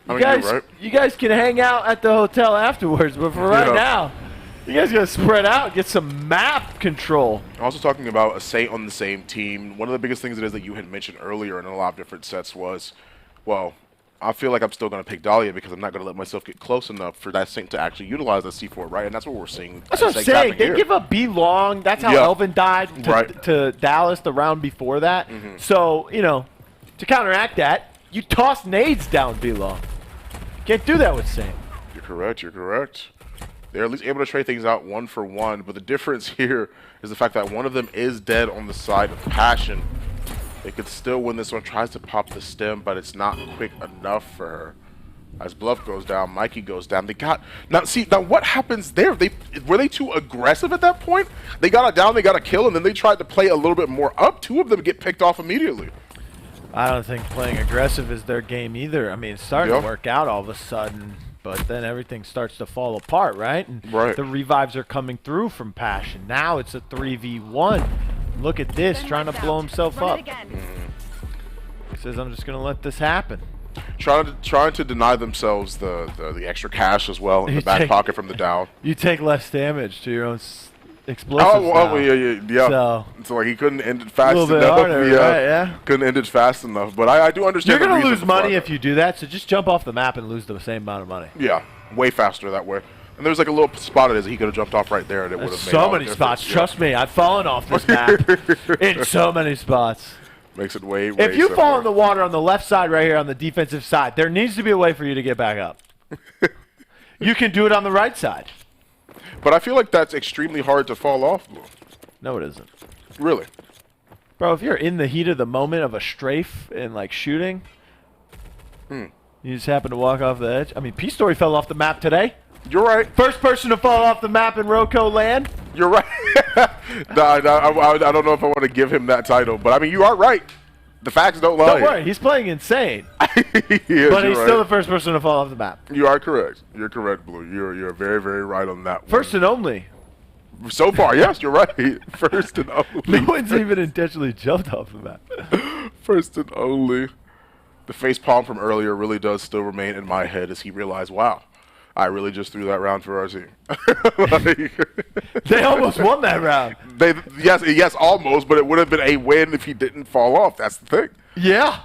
I mean, you're right. You guys can hang out at the hotel afterwards, but for right now, you guys gotta spread out and get some map control. Also talking about a Saint on the same team, one of the biggest things it is that you had mentioned earlier in a lot of different sets was, well, I feel like I'm still going to pick Dahlia because I'm not going to let myself get close enough for that Saint to actually utilize the C4, right? And that's what we're seeing. That's what I'm saying. They give up B long. That's how Elvin died to Dallas the round before that. So, you know, to counteract that, you toss nades down B long. Can't do that with Saint. You're correct. You're correct. They're at least able to trade things out 1 for 1. But the difference here is the fact that one of them is dead on the side of Passion. They could still win this one. Tries to pop the stem, but it's not quick enough for her. As Bluff goes down, Mikey goes down. They got now. What happens there? Were they too aggressive at that point? They got it down. They got a kill, and then they tried to play a little bit more up. 2 of them get picked off immediately. I don't think playing aggressive is their game either. I mean, it's starting to work out all of a sudden, but then everything starts to fall apart, right? And the revives are coming through from Passion. Now it's a 3v1. Look at this, trying to blow himself up. He says, I'm just going to let this happen. Trying to deny themselves the extra cash as well in the back pocket from the down. You take less damage to your own explosives. Yeah. So like he couldn't end it fast enough. Harder, right, couldn't end it fast enough. But I do understand. You're going to lose money if you do that, so just jump off the map and lose the same amount of money. Yeah, way faster that way. And there's like a little spot it is he could have jumped off right there and it would have made so many spots. Trust me, I've fallen off this map in so many spots. Makes it way If you simpler. fall in the water on the left side right here on the defensive side, there needs to be a way for you to get back up. You can do it on the right side. But I feel like that's extremely hard to fall off, Blue. No, it isn't. Really? Bro, if you're in the heat of the moment of a strafe and, like, shooting, you just happen to walk off the edge. I mean, P-Story fell off the map today. You're right. First person to fall off the map in Roco land. You're right. No, I don't know if I want to give him that title, but I mean, you are right. The facts don't lie. Don't worry, he's playing insane. But he's still the first person to fall off the map. You are correct. You're correct, Blue. You're very, very right on that one. First and only. So far, yes, you're right. First and only. No one's even intentionally jumped off the map. First and only. The face palm from earlier really does still remain in my head as he realized, wow, I really just threw that round for our team. They almost won that round. Yes, almost, but it would have been a win if he didn't fall off. That's the thing. Yeah.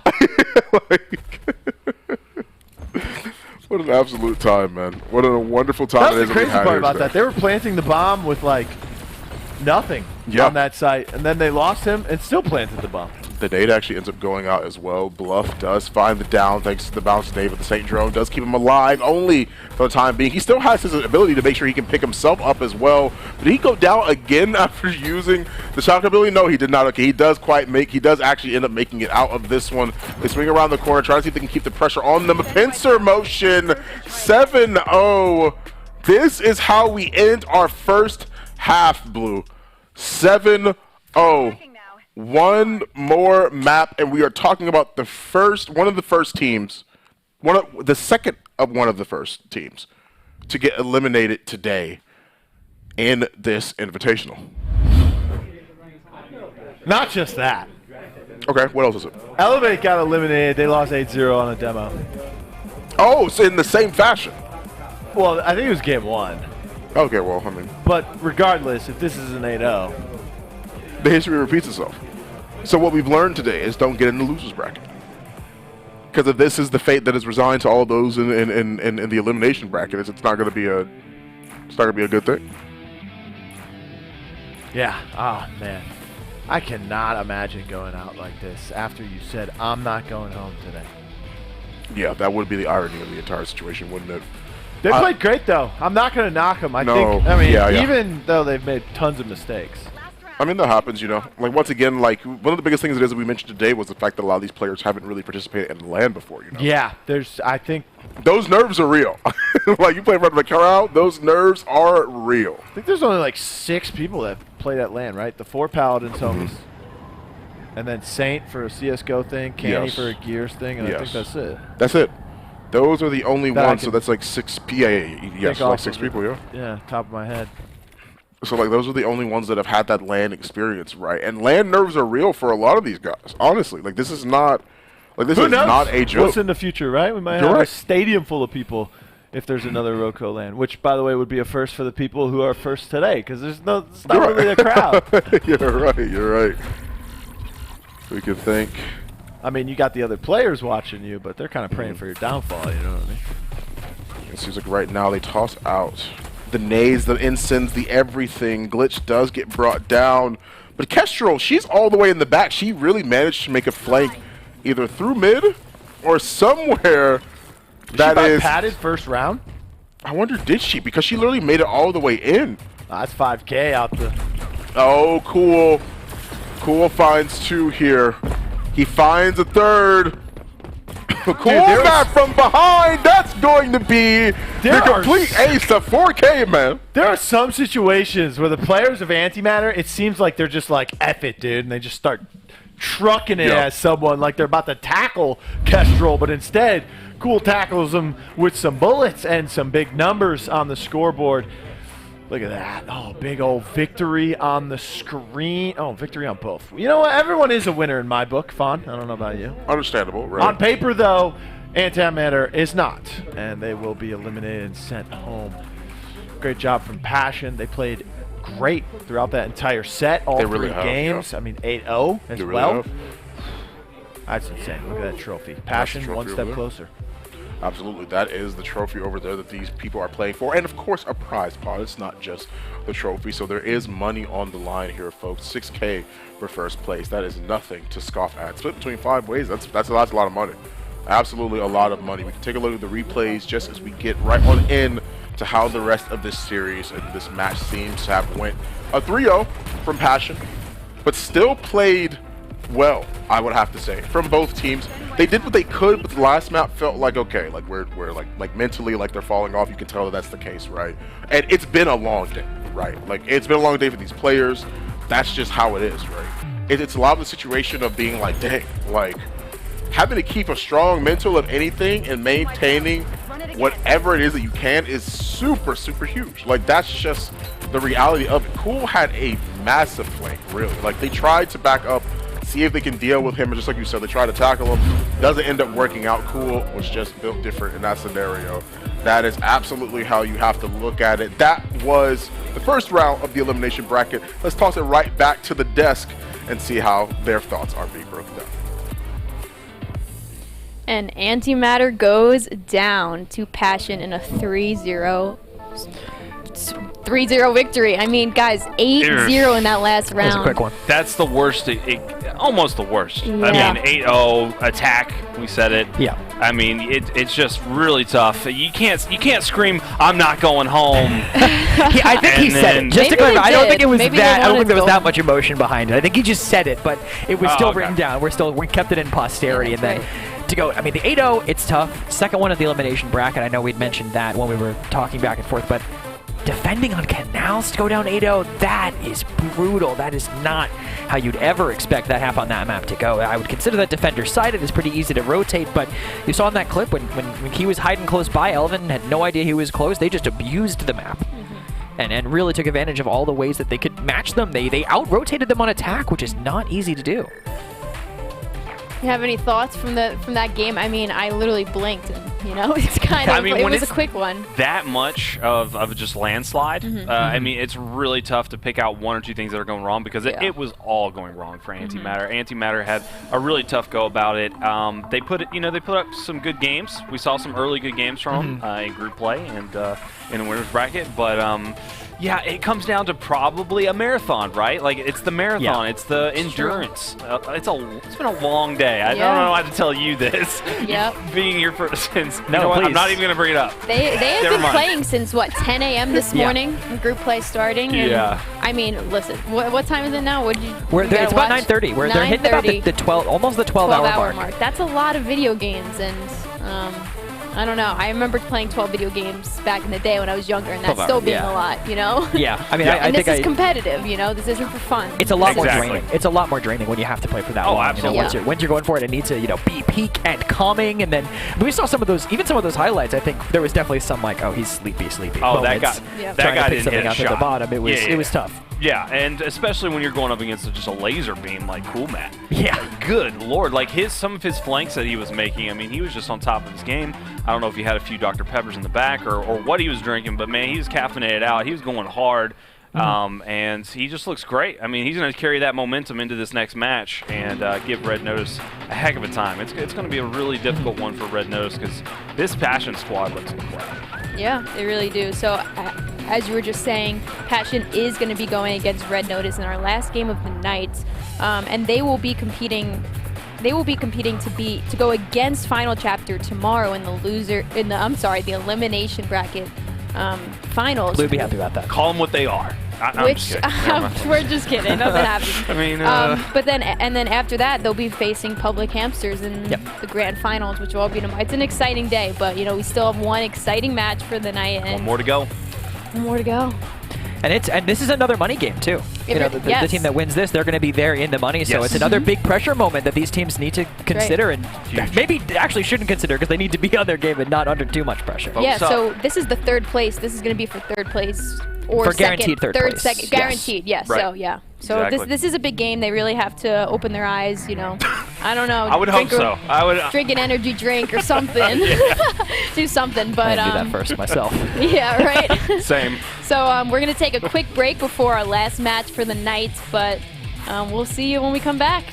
What an absolute time, man. What a wonderful time it is. That's the crazy part about that. They were planting the bomb with, like, nothing on that site, and then they lost him and still planted the bomb. The nade actually ends up going out as well. Bluff does find the down thanks to the bounce Dave with the St. Drone. Does keep him alive only for the time being. He still has his ability to make sure he can pick himself up as well. Did he go down again after using the shock ability? No, he did not. Okay, he does actually end up making it out of this one. They swing around the corner, trying to see if they can keep the pressure on them. Pincer motion, 7-0. This is how we end our first half, Blue. 7-0. One more map, and we are talking about the second of one of the first teams to get eliminated today in this Invitational. Not just that. Okay, what else is it? Elevate got eliminated. They lost 8-0 on a demo. Oh, so in the same fashion. Well, I think it was game 1. Okay, well, I mean. But regardless, if this is an 8-0. The history repeats itself. So what we've learned today is don't get in the losers bracket. Because if this is the fate that is resigned to all those in the elimination bracket, it's not going to be a good thing. Yeah. Oh man, I cannot imagine going out like this after you said I'm not going home today. Yeah, that would be the irony of the entire situation, wouldn't it? They played great though. I'm not going to knock them. Even though they've made tons of mistakes. I mean, that happens, you know. Like, once again, like, one of the biggest things that we mentioned today was the fact that a lot of these players haven't really participated in LAN before, you know. Yeah, I think those nerves are real. Like, you play in front of a crowd, those nerves are real. I think there's only like 6 people that played at LAN, right? The 4 Paladins homies. And then Saint for a CSGO thing, Canny for a Gears thing, and I think that's it. That's it. Those are the only ones, so that's like 6 yes, like 6 people, yeah. Yeah, top of my head. So, like, those are the only ones that have had that LAN experience, right? And LAN nerves are real for a lot of these guys, honestly. Like, this is not, not a joke. What's in the future, right? We might have a stadium full of people if there's another Roco LAN, which, by the way, would be a first for the people who are first today, because it's not really a crowd. You're right. We could think. I mean, you got the other players watching you, but they're kind of praying for your downfall, you know what I mean? It seems like right now they toss out the nades, the incense, the everything. Glitch does get brought down. But Kestrel, she's all the way in the back. She really managed to make a flank either through mid or somewhere that is padded first round. I wonder, did she? Because she literally made it all the way in. That's 5K out the... Oh, cool. Cool finds 2 here. He finds a 3rd. Cool map from behind. That's going to be the complete ace of 4K, man. There are some situations where the players of Antimatter, it seems like they're just like, F it, dude, and they just start trucking it at someone like they're about to tackle Kestrel, but instead, Cool tackles them with some bullets and some big numbers on the scoreboard. Look at that. Oh, big old victory on the screen. Oh, victory on both. You know what? Everyone is a winner in my book, Fawn. I don't know about you. Understandable, right? On paper, though, Antimatter is not, and they will be eliminated and sent home. Great job from Passion. They played great throughout that entire set, all 3 games. Yeah. I mean, 8-0 as well. That's insane. Look at that trophy. Passion, one step closer. Absolutely. That is the trophy over there that these people are playing for. And of course, a prize pot. It's not just the trophy. So there is money on the line here, folks. 6K for first place. That is nothing to scoff at. Split between 5 ways. That's a lot of money. Absolutely a lot of money. We can take a look at the replays just as we get right on in to how the rest of this series and this match seems to have went. A 3-0 from Passion, but still played well, I would have to say, from both teams. They did what they could, but the last map felt like, okay, like we're like mentally, like they're falling off. You can tell that that's the case, right? And it's been a long day, right? Like it's been a long day for these players. That's just how it is, right? It's a lot of the situation of being like, dang, like having to keep a strong mental of anything and maintaining whatever it is that you can is super, super huge. Like that's just the reality of it. Cool had a massive flank, really. Like they tried to back up, see if they can deal with him, and just like you said, they try to tackle him. Doesn't end up working out. Cool was just built different in that scenario. That is absolutely how you have to look at it. That was the first round of the elimination bracket. Let's toss it right back to the desk and see how their thoughts are being broken down. And Antimatter goes down to Passion in a 3-0 victory. I mean, guys, 8-0 in that last round. That was a quick one. That's the worst, almost the worst. Yeah. I mean, 8-0 attack, we said it. Yeah. I mean, it's just really tough. You can't scream, I'm not going home. I think he said it. Just to clarify, I don't think it was Maybe that. I don't think there was go. that much emotion behind it. I think he just said it, but it was still okay. written down. We kept it in posterity, Yeah, and then to go. I mean, the 8-0, it's tough. Second one of the elimination bracket. I know we'd mentioned that when we were talking back and forth, but defending on Canals to go down 8-0, that is brutal. That is not how you'd ever expect that half on that map to go. I would consider that defender sided. It's pretty easy to rotate, but you saw in that clip when he was hiding close by, Elvin had no idea he was close. They just abused the map. And really took advantage of all the ways that they could match them. They out-rotated them on attack, which is not easy to do. You have any thoughts from that game? I mean, I literally blinked, and it's kind of. I mean, it when was a it's quick one. That much of just landslide. I mean, it's really tough to pick out one or two things that are going wrong because it was all going wrong for Antimatter. Antimatter had a really tough go about it. They put up some good games. We saw some early good games from them in group play and in the winners bracket, but. Yeah, it comes down to probably a marathon, right? Like, it's the marathon. Yeah. It's the endurance. It's been a long day. I don't know how to tell you this. Yep. Being here since... No, I'm not even going to bring it up. They have been playing since, 10 a.m. this morning? Group play starting? And, I mean, listen, what time is it now? It's about 9:30. They're hitting about the 12, almost the 12-hour mark. That's a lot of video games, and... I don't know. I remember playing 12 video games back in the day when I was younger, and that's still being a lot, Yeah, I mean, I think this is competitive, This isn't for fun. It's a lot more draining. It's a lot more draining when you have to play for that long. Absolutely. Once you're going for it, it needs to, be peak and calming, and then we saw some of those highlights. I think there was definitely some he's sleepy. Oh, moments, that guy didn't hit a shot. At the bottom. It was tough. Yeah, and especially when you're going up against just a laser beam like Cool Matt. Yeah. Good Lord. Like some of his flanks that he was making, I mean, he was just on top of his game. I don't know if he had a few Dr. Peppers in the back or what he was drinking, but man, he was caffeinated out. He was going hard, and he just looks great. I mean, he's going to carry that momentum into this next match and give Red Notice a heck of a time. It's going to be a really difficult one for Red Notice because this Passion squad looks incredible. Yeah, they really do. So, as you were just saying, Passion is going to be going against Red Notice in our last game of the night, and they will be competing. They will be competing to go against Final Chapter tomorrow in the elimination bracket finals. We'll be happy about that. Call them what they are. I'm just kidding. We're just kidding. Nothing happens. I mean, but then after that, they'll be facing Public Hamsters in the grand finals, which will all be tomorrow. It's an exciting day, but we still have one exciting match for the night, and one more to go. One more to go. And this is another money game too. The team that wins this, they're going to be there in the money. So it's another big pressure moment that these teams need to consider, and maybe actually shouldn't consider because they need to be on their game and not under too much pressure. So this is the third place. This is going to be for third place or for guaranteed third place. Second, guaranteed. Yes. Right. So this is a big game. They really have to open their eyes. I don't know. I would hope so. I would drink an energy drink or something. Do something. But I do that first myself. Yeah. Right. Same. So we're gonna take a quick break before our last match for the night, but we'll see you when we come back.